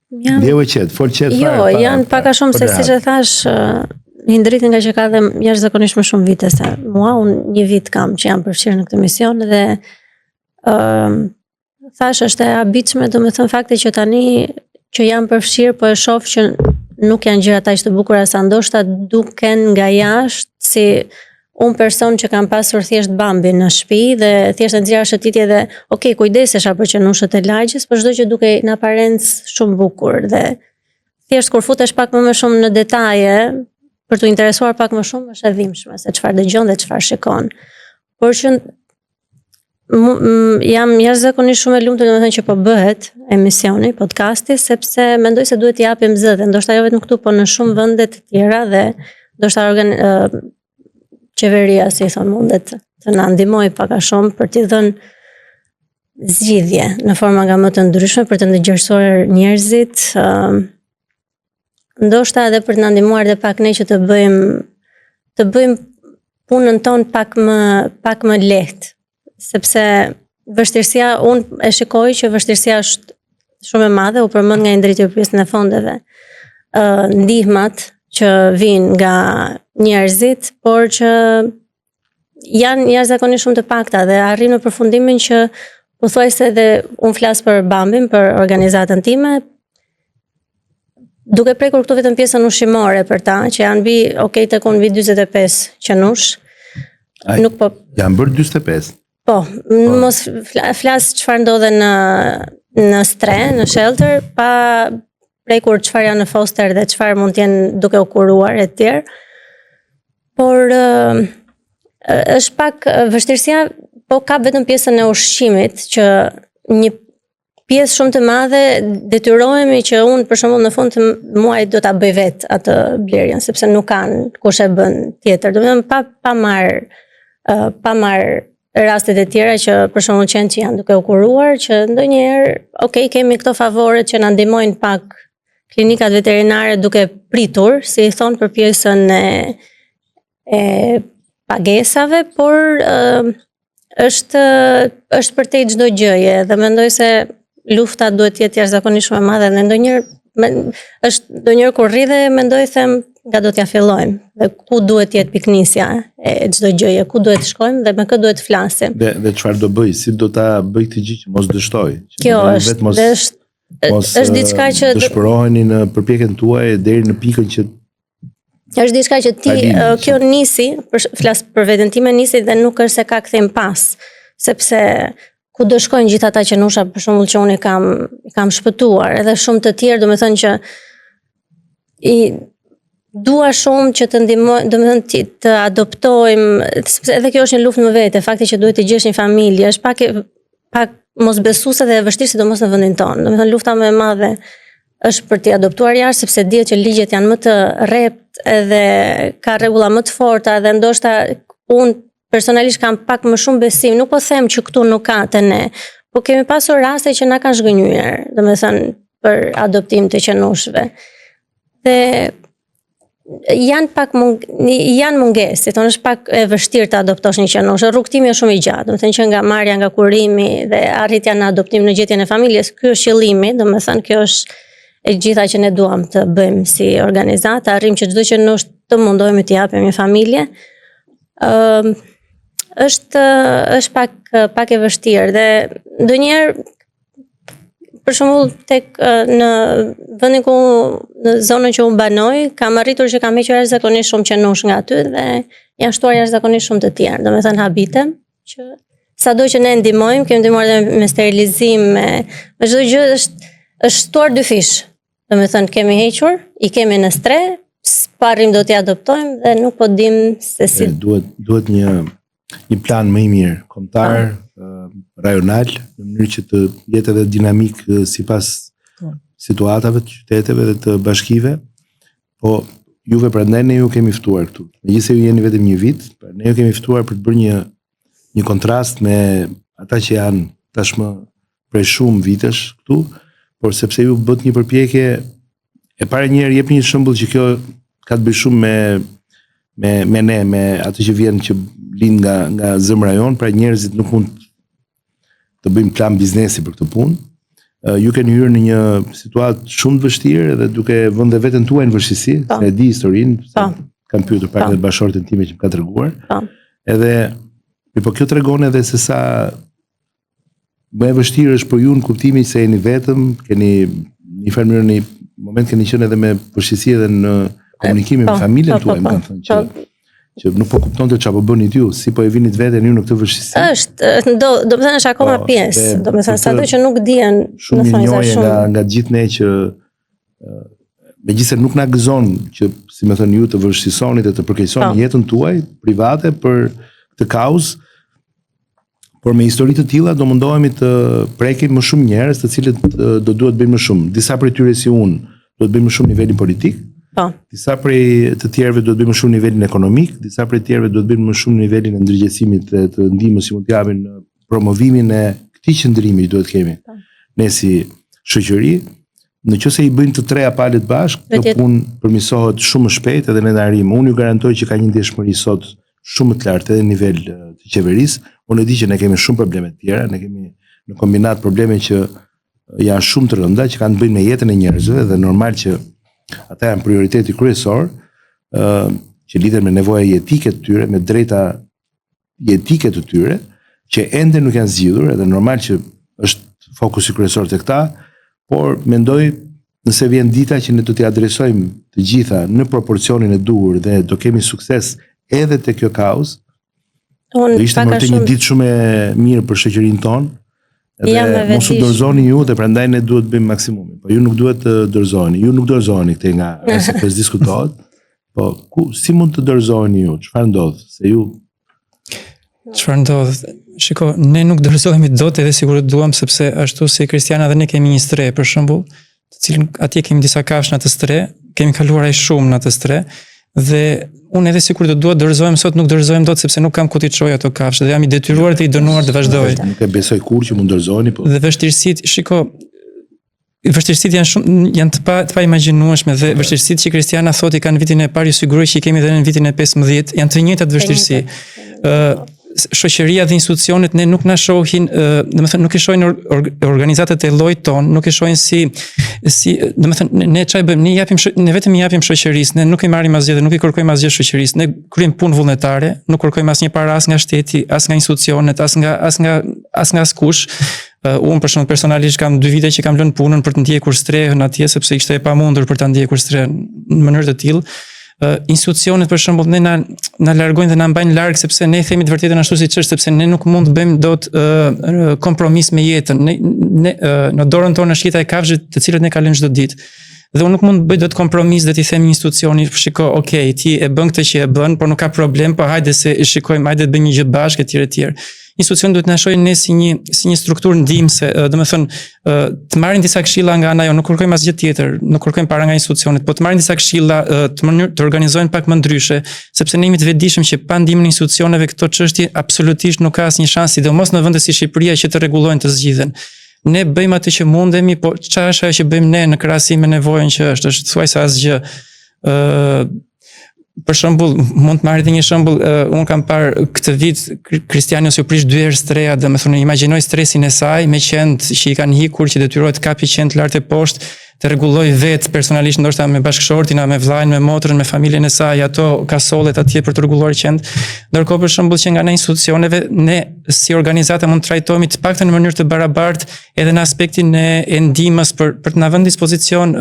Ndjeu qet, fol qet fare. Jo, janë pak a shumë se siç e thash, hindrit nga që ka dhe jashtëzakonisht më shumë vite se mua, unë një vit kam që jam përfshirë në këtë mision dhe thash është e habitshme, domethënë fakti që tani që jam përfshirë, po e shoh që nuk janë gjëra aq të bukura sa ndoshta duken nga jashtë si unë person që kam pasur thjesht Bambi në shtëpi dhe thjesht nxjerra shëtitje dhe kujdesesha për qenushët e lagjes, por çdo që dukej në aparencë shumë bukur dhe thjesht kur futesh pak më shumë në detaje për të interesuar pak më shumë është e dhimbshme se çfarë dëgjon dhe çfarë shikon. Por që jam jashtëzakonisht shumë e lumtur domethënë që po bëhet emisioni, podcasti, sepse mendoj se duhet t'i japim zë, ndoshta jo vetëm këtu, por në shumë vende të tjera dhe ndoshta qeveria, si thon, mundet të na ndihmojë pak a shumë për t'i dhënë zgjidhje në forma nga më të ndryshme për të ndërgjegjësuar njerëzit, ndoshta edhe për të na ndihmuar dhe pak ne që të bëjmë punën tonë pak më lehtë, sepse vështirësia, unë e shikoj që vështirësia është shumë e madhe, u përmend nga drejtori e fondeve, ndihmat që vijnë nga njerëzit, por që janë jashtëzakonisht shumë të pakta dhe arrin në përfundimin që pothuajse edhe unë flas për Bambin, për organizatën time, duke prekur këtu vetëm pjesën ushqimore për ta, që janë tek unë 45 qenush. Nuk po janë bërë 45. Po, mos flas çfarë ndodhe në stre, në shelter, pa prekur çfarë janë në foster dhe çfarë mund të jenë duke u kuruar e tjerë. Por është pak vështirësia, po ka vetëm pjesën e ushqimit që një pjesë shumë të madhe detyrohemi që unë për shembull në fund të muajit do ta bëj vet atë blerjen, sepse nuk kanë kush e bën tjetër. Domethënë pa marr rastet e tjera që për shembull qenë që janë duke u kuruar, që ndonjëherë kemi këto favoret që na ndihmojnë pak klinikat veterinare duke pritur, si i thon, për pjesën e pagesave, por është për te çdo gjëje dhe mendoj se lufta duhet të jetë jashtëzakonisht shumë e madhe dhe ndonjëherë kur rri dhe mendoj them nga do t'ja fillojmë dhe ku duhet të jetë piknisja e çdo gjëje, ku duhet të shkojmë dhe me kë duhet të flasim. Dhe çfarë do bëj? Si do ta bëj këtë gjë që mos dështoj? Kjo është diçka që dëshpëroheni në përpjekjen tuaj deri në pikën që është diçka që kjo nisi, flas për veten time, nisi dhe nuk është se ka kthim pas, sepse ku do shkojnë gjithë ata qenusha, për shembull që unë kam shpëtuar, edhe shumë të tjerë, domethënë që dua shumë që të ndihmoj, domethënë të adoptojmë, sepse edhe kjo është një luftë më vete, fakti që duhet të gjesh një familje, është pak mosbesuese dhe e vështirë sidomos në vendin tonë. Domethënë lufta më e madhe është për t'i adoptuar jashtë, sepse dihet që ligjet janë më të rrept edhe ka rregulla më të forta dhe ndoshta unë personalisht kam pak më shumë besim, nuk po them që këtu nuk ka të ne, po kemi pasur raste që na kanë zhgënjyer, domethënë për adoptim të qenushve. Dhe janë mungesë, si thonë, është pak e vështirë të adoptosh një qenush. Rrugtimi është shumë i gjatë, domethënë që nga marrja, nga kurimi dhe arritja në adoptim në gjetjen e familjes, ky është qëllimi, domethënë kjo është e gjitha që ne duam të bëjmë si organizatë, arrim që çdo qenush të mundohemi të japim një familje. Është pak e vështirë dhe ndonjëherë për shembull në vendin në zonën që unë banoj, kam arritur që kam hequr jashtëzakonisht shumë qenush nga aty dhe janë shtuar jashtëzakonisht shumë të tjerë. Domethënë habitem që sado që ne ndihmojmë, kemi ndihmuar me sterilizim, me çdo gjë është shtuar dy fish. Domethënë kemi hequr, i kemi në stre, s'parrim do t'i adoptojmë dhe nuk po dim se si. Duhet një plan më i mirë, kombëtar, rajonal, në mënyrë që të jetë edhe dinamik sipas situatave të qyteteve dhe të bashkive, po juve prandaj ne ju kemi ftuar këtu. Megjithëse ju jeni vetëm një vit, ne ju kemi ftuar për të bërë një kontrast me ata që janë tashmë prej shumë vitesh këtu, por sepse ju bët një përpjekje, e para njerë jep një shembull që kjo ka të bëjë shumë me ne, me atë që vjen që lind nga zemra jon, pra njerëzit nuk mund të bëjmë plan biznesi për këtë punë. Ju keni hyrë në një situatë shumë të vështirë dhe duke vënë veten tuaj në vështirësi, se e di historinë, kam pyetur pak edhe bashortën time që më ka treguar. Edhe po kjo tregon edhe se sa më e vështirë është për ju në kuptimin se jeni vetëm, keni një farë mënyrë në moment keni qenë edhe me vështirësi edhe në komunikimin me familjen tuaj, më kanë thënë që nuk po kuptonte çfarë po bënit ju, si po e vinit veten ju në këtë vështirësi. Domethënë është akoma pjesë, domethënë sado që nuk dihen në fakt nga gjithë ne që megjithëse nuk na gëzon që, si më thënë ju, të vështirësoni dhe të përkeqësoni jetën tuaj private për këtë kauzë, por me histori të tilla do mundohemi të prekim më shumë njerëz, të cilët do duhet bëjmë më shumë. Disa prej tyre si unë do të bëjmë më shumë në nivelin politik, Po. Disa prej të tjerëve duhet bëjmë më shumë nivelin ekonomik, disa prej tjerëve duhet bëjmë më shumë nivelin e ndërgjegjësimit të ndihmës që mund të japin në promovimin e këtij qëndrimi që duhet kemi. Ne si shoqëri, nëse i bëjnë të treja palët bashkë, kjo punë përmirësohet shumë më shpejt edhe ne arrijmë. Unë ju garantoj që ka një ndjeshmëri sot shumë të lartë edhe në nivel të qeverisë. Unë e di që ne kemi shumë probleme të tjera, ne kemi në kombinat probleme që janë shumë të rënda, që kanë të bëjnë me jetën e njerëzve dhe normal që ata janë prioriteti kryesor, që lidhen me nevoja jetike të tyre, me drejta jetike të tyre, që ende nuk janë zgjidhur, edhe normal që është fokusi kryesor të këta, por mendoj nëse vjen dita që ne do t'i adresojmë të gjitha në proporcionin e duhur dhe do kemi sukses edhe te kjo kauzë, do ishte vërtet një ditë shumë e mirë për shoqërinë tonë. Edhe mos u dorëzoni ju dhe prandaj ne duhet bëjmë maksimumin. Po ju nuk duhet të dorëzoheni. Ju nuk dorëzoheni këtej nga se pse diskutohet. Po si mund të dorëzoheni ju? Çfarë ndodh? Se ju Çfarë ndodh? Shiko, ne nuk dorëzohemi dot edhe sigurisht duam sepse ashtu si kristiana dhe ne kemi një stre për shembull, të cilën atje kemi disa kafshë në atë stre, kemi kaluar ai shumë në atë stre dhe unë edhe sikur të dua dorëzohem sot, nuk dorëzohem dot sepse nuk kam ku t'i çoj ato kafshë dhe jam i detyruar të i dënuar të vazhdoj. Nuk e besoj kurrë që mund dorëzoheni, po. Dhe vështirësitë, shiko, vështirësitë janë të pa imagjinueshme dhe vështirësitë që kristiana thotë i kanë vitin e parë, ju siguroj që i kemi edhe në vitin e 15, janë të njëjtat vështirësi. Shoqëria dhe institucionet ne nuk na shohin, domethënë nuk e shohin organizatat e llojit ton, nuk e shohin si domethënë ne çfarë bëjmë, ne vetëm i japim shoqërisë, ne nuk i marrim asgjë dhe nuk i kërkojmë asgjë shoqërisë, ne kryejm punë vullnetare, nuk kërkojmë asnjë para as nga shteti, as nga institucionet, as nga askush. Unë për shembull personalisht kam 2 vite që kam lënë punën për të ndjekur strehën atje sepse ishte e pamundur për ta ndjekur strehën në mënyrë të tillë. Institucionet për shembull ne na largojnë dhe na mbajnë larg sepse ne themi të vërtetën ashtu siç është, sepse ne nuk mund të bëjmë dot kompromis me jetën. Ne në dorën tonë është jeta e kafshëve të cilët ne kalojmë çdo ditë. Dhe unë nuk mund të bëj dot kompromis dhe t'i them një institucioni, shiko, okay, ti e bën këtë që e bën, por nuk ka problem, po hajde se e shikojmë, hajde të bëjmë një gjë bashkë etj. Institucioni duhet na shohin ne si një strukturë ndihmëse, domethënë të marrin disa këshilla nga ana jo, nuk kërkojmë asgjë tjetër, nuk kërkojmë para nga institucionet, po të marrin disa këshilla të organizohen pak më ndryshe, sepse ne jemi të vetëdijshëm që pa ndihmën e institucioneve këto çështje absolutisht nuk ka asnjë shans, sidomos në vende si Shqipëria që të rregullojnë të zgjidhen. Ne bëjmë atë që mundemi, po çfarë është ajo që bëjmë ne në krahasim me nevojën që është thuajse asgjë. Për shembull, mund të marrë edhe një shembull, unë kam parë këtë vit Kristiani ose u prish 2 herë streja, domethënë imagjinoj stresin e saj me qend që i kanë hikur, që detyrohet të kapi qend lart e poshtë, të rregulloj vetë personalisht ndoshta me bashkëshortin, me vllajën, me motrën, me familjen e saj, ato kasollet atje për të rregulluar qend. Ndërkohë për shembull që nga ana institucioneve ne si organizata mund të trajtohemi të paktën në mënyrë të barabartë edhe në aspektin e ndihmës për të na vënë dispozicion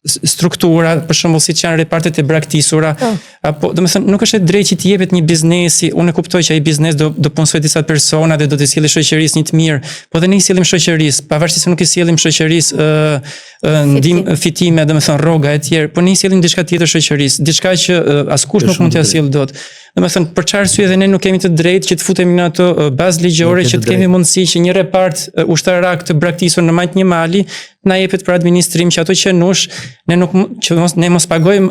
struktura, për shembull siç janë repartet e braktisura, apo domethënë nuk është e drejtë që të jepet një biznesi, unë e kuptoj që ai biznes do punsoj disa persona dhe do të sjellë shoqërisë një të mirë, po dhe ne i sjellim shoqërisë, pavarësisht se nuk i sjellim shoqërisë ndihmë fitime, domethënë rroga e tjerë, po ne i sjellim diçka tjetër shoqërisë, diçka që askush nuk mund t'ia sjellë dot. Domethënë për çfarë arsye dhe ne nuk kemi të drejtë që të futemi në ato bazë ligjore që të kemi mundësi që një repart ushtarak të braktisur në majt një mali na jepet për administrim që ato qenush ne mos pagojmë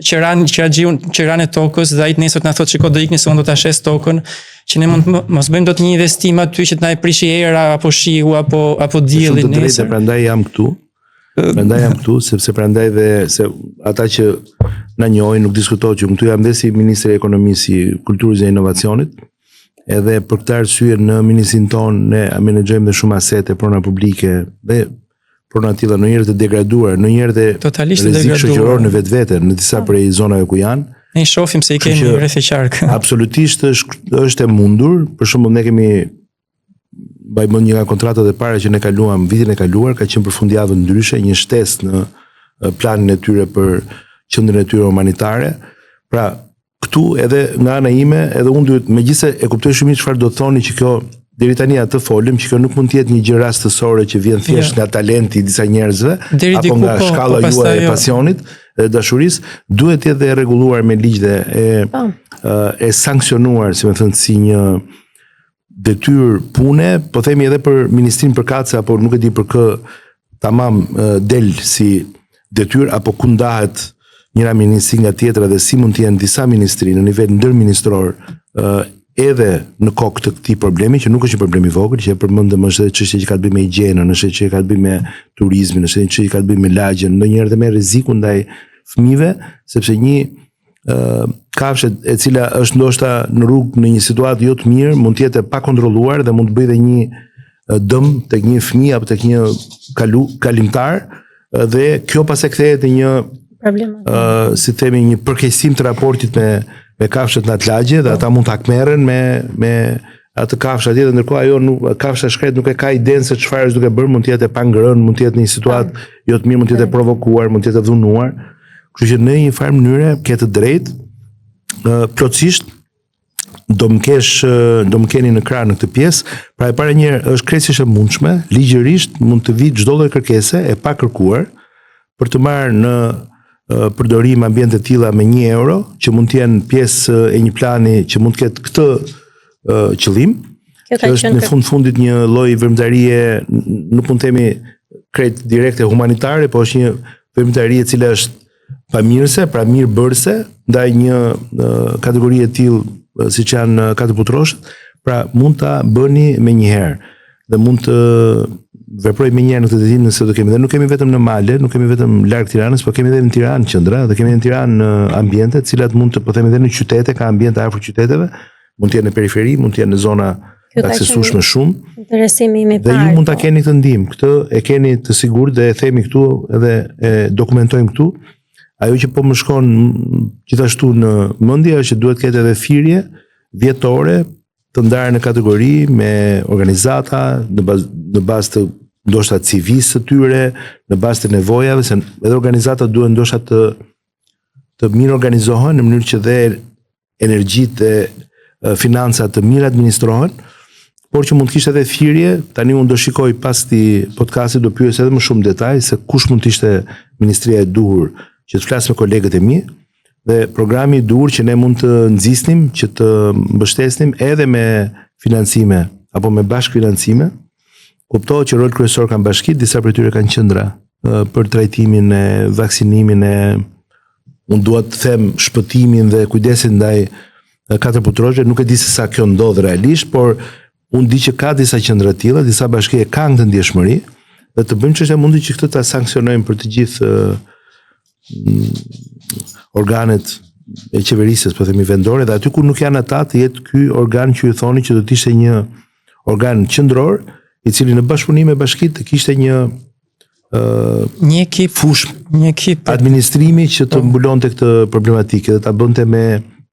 qiranë e tokës dhe ai nesër na thotë shiko do ikni se unë do ta shes tokën, që ne mos bëjmë dot një investim aty që të na e prishi era apo shiu apo dielli nesër. Prandaj jam këtu, sepse prandaj dhe se ata që na njohin nuk diskutohet që këtu jam dhe si ministri i ekonomisë, si kulturës dhe inovacionit, edhe për këtë arsye në ministrin tonë ne menaxhojmë dhe shumë asete, prona publike dhe prona tilla ndonjëherë të degraduar, ndonjëherë dhe rrezik shoqëror në vetvete në disa prej zonave ku janë. Ne shohim se i kemi rreth e qark. Absolutisht është e mundur, për shembull ne kemi bëjmë një nga kontratat e para që ne kaluam vitin e kaluar, ka qenë për fundjavën ndryshe, një shtesë në planin e tyre për qendrën e tyre humanitare. Pra, këtu edhe nga ana ime, edhe unë duhet, megjithëse e kuptoj shumë mirë çfarë do të thoni që kjo deri tani atë folëm që kjo nuk mund të jetë një gjë rastësore që vjen thjesht nga talenti i disa njerëzve apo nga shkalla juaj e pasionit dhe dashurisë, duhet të jetë rregulluar me ligj dhe e sanksionuar, si më thënë, si një detyrë pune, po themi edhe për ministrin përkatëse apo nuk e di për kë tamam del si detyrë apo ku ndahet njëra ministri nga tjetra dhe si mund të jenë disa ministri në nivel ndërministror edhe në kokë të këtij problemi, që nuk është një problem i vogël, që e përmendëm është edhe çështje që ka të bëjë me higjienën, është që ka të bëjë me turizmin, është çështje që ka të bëjë me lagjen, ndonjëherë edhe me rreziku ndaj fëmijëve, sepse një kafshë e cila është ndoshta në rrugë në një situatë jo të mirë, mund të jetë pa kontrolluar dhe mund të bëjë dhe një dëm tek një fëmijë apo tek një kalimtar, dhe kjo pas e kthehet në një si themi një përkeqësim të raportit me kafshët në atë lagje, dhe ata mund të akmeren me atë kafshë atje, dhe ndërkohë ajo kafsha shkret nuk e ka idenë se çfarë është duke bërë, mund të jetë e pangrënë, mund të jetë në një situatë jo të mirë, mund të jetë e provokuar, mund të jetë e dhunuar. Kështu që në një farë mënyre ke të drejtë, plotësisht do më keni në krah në këtë pjesë. Pra e para njëherë është krejtësisht e mundshme, ligjërisht mund të vijë çdo lloj kërkese e pa kërkuar për të marrë në përdorim ambiente të tilla me 1 euro, që mund të jenë pjesë e një plani që mund të ketë këtë qëllim. Që është në fundit një lloj vëmëtarie, nuk mund të themi krejt direkte humanitare, po është një vëmëtarie e cila është pamirëse, pra mirëbërëse, ndaj një kategori e tillë siç janë katërputroshët, pra mund ta bëni me një herë dhe mund të veproj me njëherë në këtë detim nëse do kemi. Dhe nuk kemi vetëm në male, nuk kemi vetëm larg Tiranës, por kemi edhe në Tiranë qendra, dhe kemi në Tiranë në ambiente, të cilat mund të po themi edhe në qytete, ka ambiente afër qyteteve, mund të jenë në periferi, mund të jenë në zona aksesueshme shumë. Interesimi im i parë. Dhe ju mund ta keni këtë ndihmë, këtë e keni të sigurt dhe e themi këtu edhe e dokumentojmë këtu. Ajo që po më shkon gjithashtu në mendje është që duhet të ketë edhe thirrje vjetore të ndarë në kategori me organizata në bazë të ndoshta civisë të tyre, në bazë të nevojave, se edhe organizatat duhen ndoshta të mirë organizohen në mënyrë që dhe energjitë e financat të mirë administrohen, por që mund të kishte edhe thirrje. Tani unë do shikoj pas këtij podcasti, do pyes edhe më shumë detaj se kush mund të ishte ministria e duhur që të flas me kolegët e mi, dhe programi i duhur që ne mund të nxisnim, që të mbështesnim edhe me financime apo me bashkëfinancime. Kuptohet që rol kryesor kanë bashkitë, disa prej tyre kanë qendra për trajtimin e vaksinimin e, unë dua të them, shpëtimin dhe kujdesin ndaj katërputroshëve. Nuk e di se sa kjo ndodh realisht, por unë di që ka disa qendra të tilla, disa bashki e kanë këtë ndjeshmëri, dhe të bëjmë çështja mundi që këtë ta sanksionojmë për të gjithë organet e qeverisjes, po themi vendore, dhe aty ku nuk janë ata të jetë ky organ që ju thoni që do të ishte një organ qendror, i cili në bashkëpunim me bashkitë të kishte një ekip, fush, një ekip administrimi që të mbulonte këtë problematikë dhe ta bënte me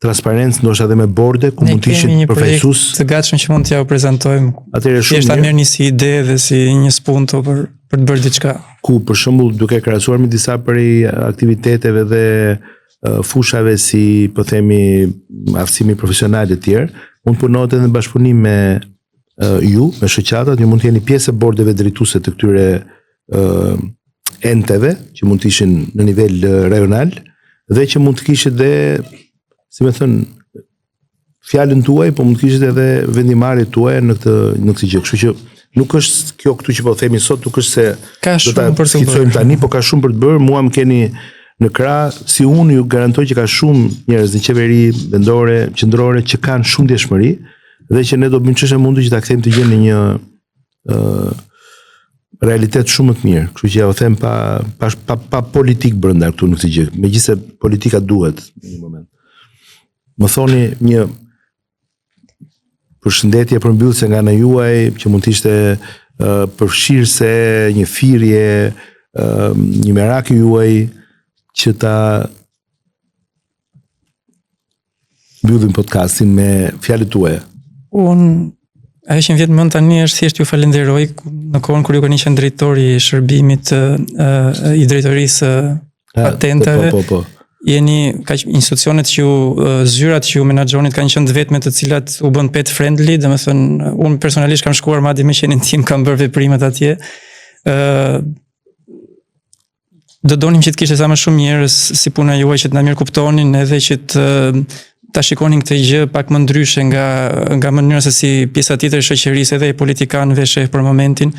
transparencë, ndoshta edhe me borde ku mund të ishin përfaqësues të gatshëm që mund t'ja u prezantojmë. Atëherë shumë thjesht ta merrni si ide dhe si një spunto për të bërë diçka. Ku për shembull duke krahasuar me disa prej aktiviteteve dhe fushave si po themi aftësimi profesional e tjerë, mund punohet edhe në bashkëpunim me ju, me shoqatat, ju mund të jeni pjesë e bordeve drejtuese të këtyre enteve që mund të ishin në nivel rajonal dhe që mund të kishit dhe, si me thënë, fjalën tuaj, po mund të kishit edhe vendimarrjet tuaja në këtë gjë. Kështu që nuk është kjo këtu që po themi sot, nuk është se do ta skicojmë tani, po ka shumë për të bërë. Mua më keni në krah, si unë ju garantoj që ka shumë njerëz në qeveri vendore, qendrore që kanë shumë ndjeshmëri dhe që ne do bëjmë çështje mundu që ta kthejmë të gjën në një realitet shumë të mirë. Kështu që ja u them pa politik brenda këtu në këtë gjë. Megjithëse politika duhet në një moment. Më thoni një përshëndetje përmbyllëse nga ana juaj që mund të ishte përfshirëse, një thirrje, një merak juaj që ta mbyllim podcastin me fjalët tuaja. Ajo që më vjen mend tani është thjesht ju falenderoj në kohën kur ju keni qenë drejtori i shërbimit i drejtorisë patenteve. Po. Jeni institucionet që zyrat që ju menaxhonit kanë qenë vetme të cilat u bën pet friendly, domethënë unë personalisht kam shkuar madje me qenin tim, kam bërë veprimet atje. Do donim që të kishte sa më shumë njerëz si puna juaj që të na mirë kuptonin edhe që ta shikonin këtë gjë pak më ndryshe nga mënyra se si pjesa tjetër e shoqërisë edhe e politikanëve sheh për momentin.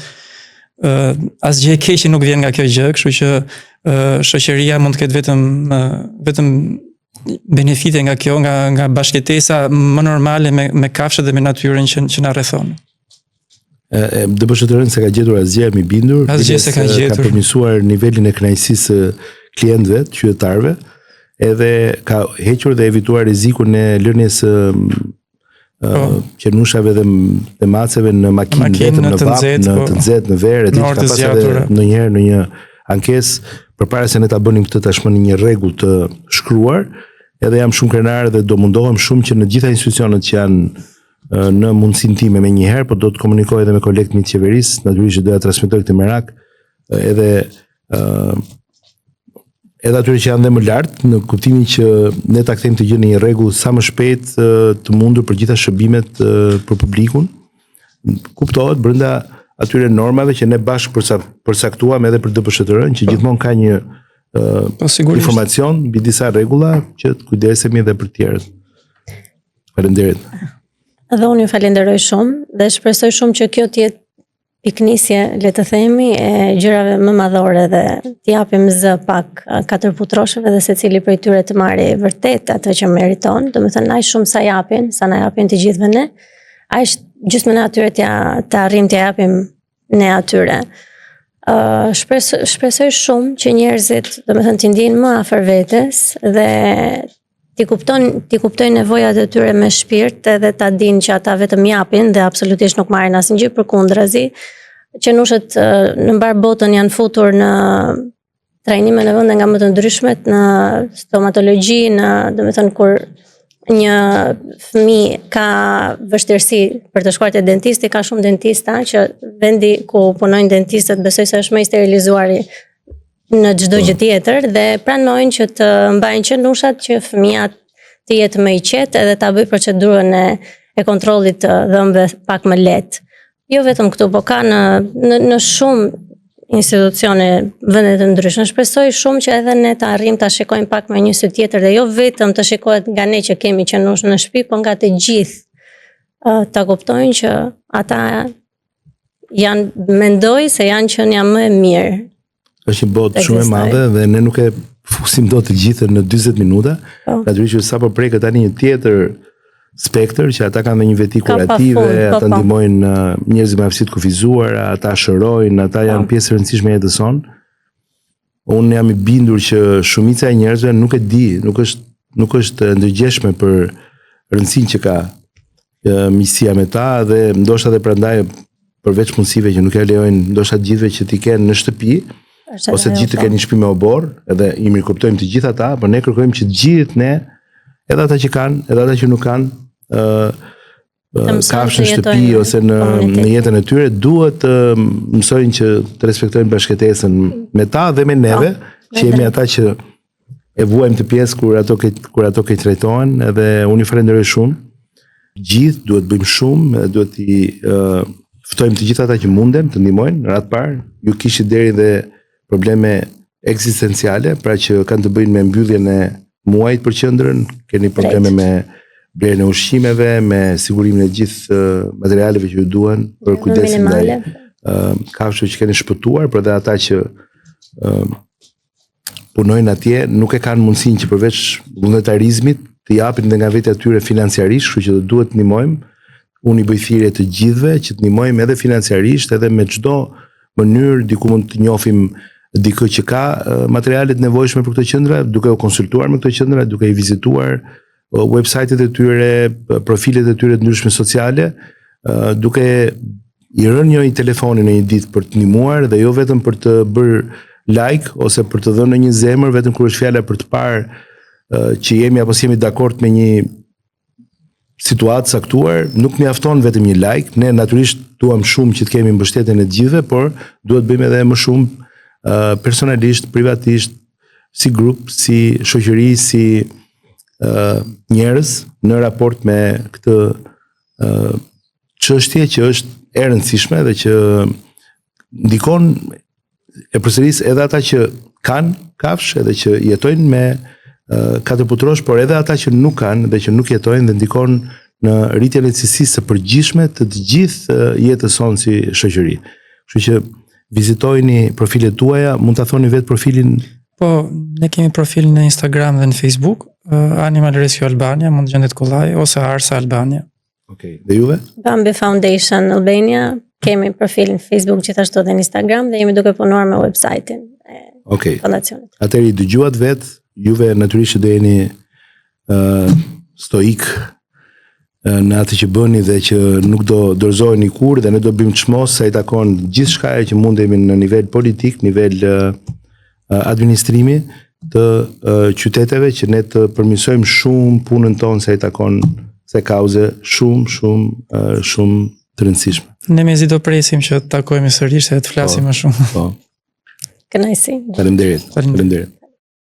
asgjë e keqe nuk vjen nga kjo gjë, kështu që shoqëria mund të ketë vetëm benefite nga kjo, nga bashkëtesa më normale me kafshët dhe me natyrën që na rrethon. Dëbëshëtërën se ka gjetur asgjë mi bindur, asgjë se ka gjetur. Ka përmirësuar nivelin e kënaqësisë së klientëve, të qytetarëve, edhe ka hequr dhe evituar rrezikun e lënies qenushave dhe maceve në makinë, vetëm në vap, në të nxehtë, në verë, e ka pasur edhe ndonjëherë në një ankesë përpara se ne ta bënim këtë tashmë në një rregull të shkruar, edhe jam shumë krenar dhe do mundohem shumë që në gjitha institucionet që janë në mundësinë time me njëherë, por do të komunikoj edhe me kolegët mi të qeverisë, natyrisht do ja transmetoj këtë merak, edhe atyre që janë dhe më lartë, në kuptimin që ne ta kthejmë të gjë në një rregull sa më shpejt të mundur për gjitha shërbimet për publikun. Kuptohet brenda atyre normave që ne bashkë përcaktuam edhe për DPSHTR-n, që gjithmonë ka një informacion mbi disa rregulla që të kujdesemi edhe për tjerët. Faleminderit. Dhe unë ju falenderoj shumë dhe shpresoj shumë që kjo të jetë piknisje, le të themi, e gjërave më madhore dhe t'i japim zë pak katër putroshëve dhe secili prej tyre të marrë vërtet atë që meriton, domethënë aq shumë sa na japin të gjithëve ne, aq gjysmën e atyre të arrim t'ia japim ne atyre. Shpresoj shumë që njerëzit, domethënë, t'i ndiejnë më afër vetes dhe ti kuptojnë nevojat e tyre me shpirt edhe ta dinë që ata vetëm japin dhe absolutisht nuk marrin asnjë, përkundrazi, qenushët në mbar botën janë futur në trajnime në vende nga më të ndryshmet, në stomatologji, domethënë kur një fëmijë ka vështirësi për të shkuar te dentisti, ka shumë dentista që vendi ku punojnë dentistët besoj se është më i sterilizuari në çdo gjë tjetër dhe pranojnë që të mbajnë qenushat që fëmia të jetë më i qetë edhe ta bëj procedurën e kontrollit të dhëmbëve pak më lehtë. Jo vetëm këtu, po ka në shumë institucione, vende të ndryshme. Shpresoj shumë që edhe ne të arrijmë ta shikojmë pak me një sy tjetër dhe jo vetëm të shikohet nga ne që kemi qenush në shtëpi, por nga të gjithë ta kuptojnë që ata mendoj se janë qenia më e mirë. Është një botë shumë e madhe dhe ne nuk e fusim dot të gjithën në 40 minuta. Natyrisht që sapo preket tani një tjetër spektër që ata kanë një veti kurative, ata ndihmojnë njerëz me aftësi të kufizuara, ata shërojnë, ata janë pjesë e rëndësishme e jetës sonë. Unë jam i bindur që shumica e njerëzve nuk e di, nuk është ndërgjeshme për rëndësinë që ka miqësia me ta dhe ndoshta edhe prandaj përveç mundësive që nuk ja lejojnë ndoshta të gjithëve që t'i kenë në shtëpi, ose të gjithë të kenë një shtëpi me obor, edhe i mirëkuptojmë të gjithë ata, por ne kërkojmë që të gjithë ne, edhe ata që kanë, edhe ata që nuk kanë, kafshë në shtëpi ose në jetën e tyre, duhet të mësojnë që të respektojnë bashkëtesën me ta dhe me neve, që jemi ata që e vuajmë të pjesë kur ato keq trajtohen, edhe unë i falenderoj shumë. Gjithë duhet bëjmë shumë, duhet i ftojmë të gjithë ata që mundem të ndihmojnë, në radhë parë, ju kishit deri dhe probleme eksistenciale, pra që kanë të bëjnë me mbylljen e muajit për qendrën, keni probleme me blerjen e ushqimeve, me sigurimin e gjithë materialeve që ju duhen për kujdesin ndaj kafshëve që keni shpëtuar, por edhe ata që punojnë atje nuk e kanë mundësinë që përveç vullnetarizmit të japin dhe nga vetja tyre financiarisht, kështu që duhet të ndihmojmë. Unë i bëj thirrje të gjithëve që të ndihmojmë edhe financiarisht, edhe me çdo mënyrë, diku mund të njohim dikë që ka materialet nevojshme për këto qendra, duke u konsultuar me këto qendra, duke i vizituar websajtet e tyre, profilet e tyre të ndryshme sociale, duke i rënë një telefonin në një ditë për të ndihmuar dhe jo vetëm për të bërë like ose për të dhënë një zemër vetëm kur është fjala për të parë që jemi apo jemi dakord me një situatë saktuar, nuk mjafton vetëm një like. Ne natyrisht duam shumë që të kemi mbështetjen e gjithëve, por duhet bëjmë edhe më shumë personalisht, privatisht, si grup, si shoqëri, si njerëz në raport me këtë çështje që është e rëndësishme dhe që ndikon e përsëris edhe ata që kanë kafshë edhe që jetojnë me katër putrosh, por edhe ata që nuk kanë dhe që nuk jetojnë dhe ndikon në rritjen e cilësisë së përgjithshme të gjithë jetës sonë si shoqëri. Kështu që vizitojni profilet tuaja, mund ta thoni vetë profilin? Po, ne kemi profil në Instagram dhe në Facebook, Animal Rescue Albania, mund të gjendet kollaj, ose Arsa Albania. Okej, dhe juve? Bambi Foundation Albania, kemi profil në Facebook gjithashtu dhe në Instagram dhe jemi duke punuar me website-in e fondacionit. Atëherë i dëgjuat vetë, juve natyrisht që do jeni stoik në atë që bëni dhe që nuk do dorëzoheni kur dhe ne do bëjmë çmos sa i takon gjithçka që mundemi në nivel politik, nivel administrimi të qyteteve që ne të përmirësojmë shumë punën tonë sa i takon se kauze shumë të rëndësishme. Ne mezi do presim që të takojmë sërish dhe të flasim më shumë. Po. Kënaqësi. Faleminderit.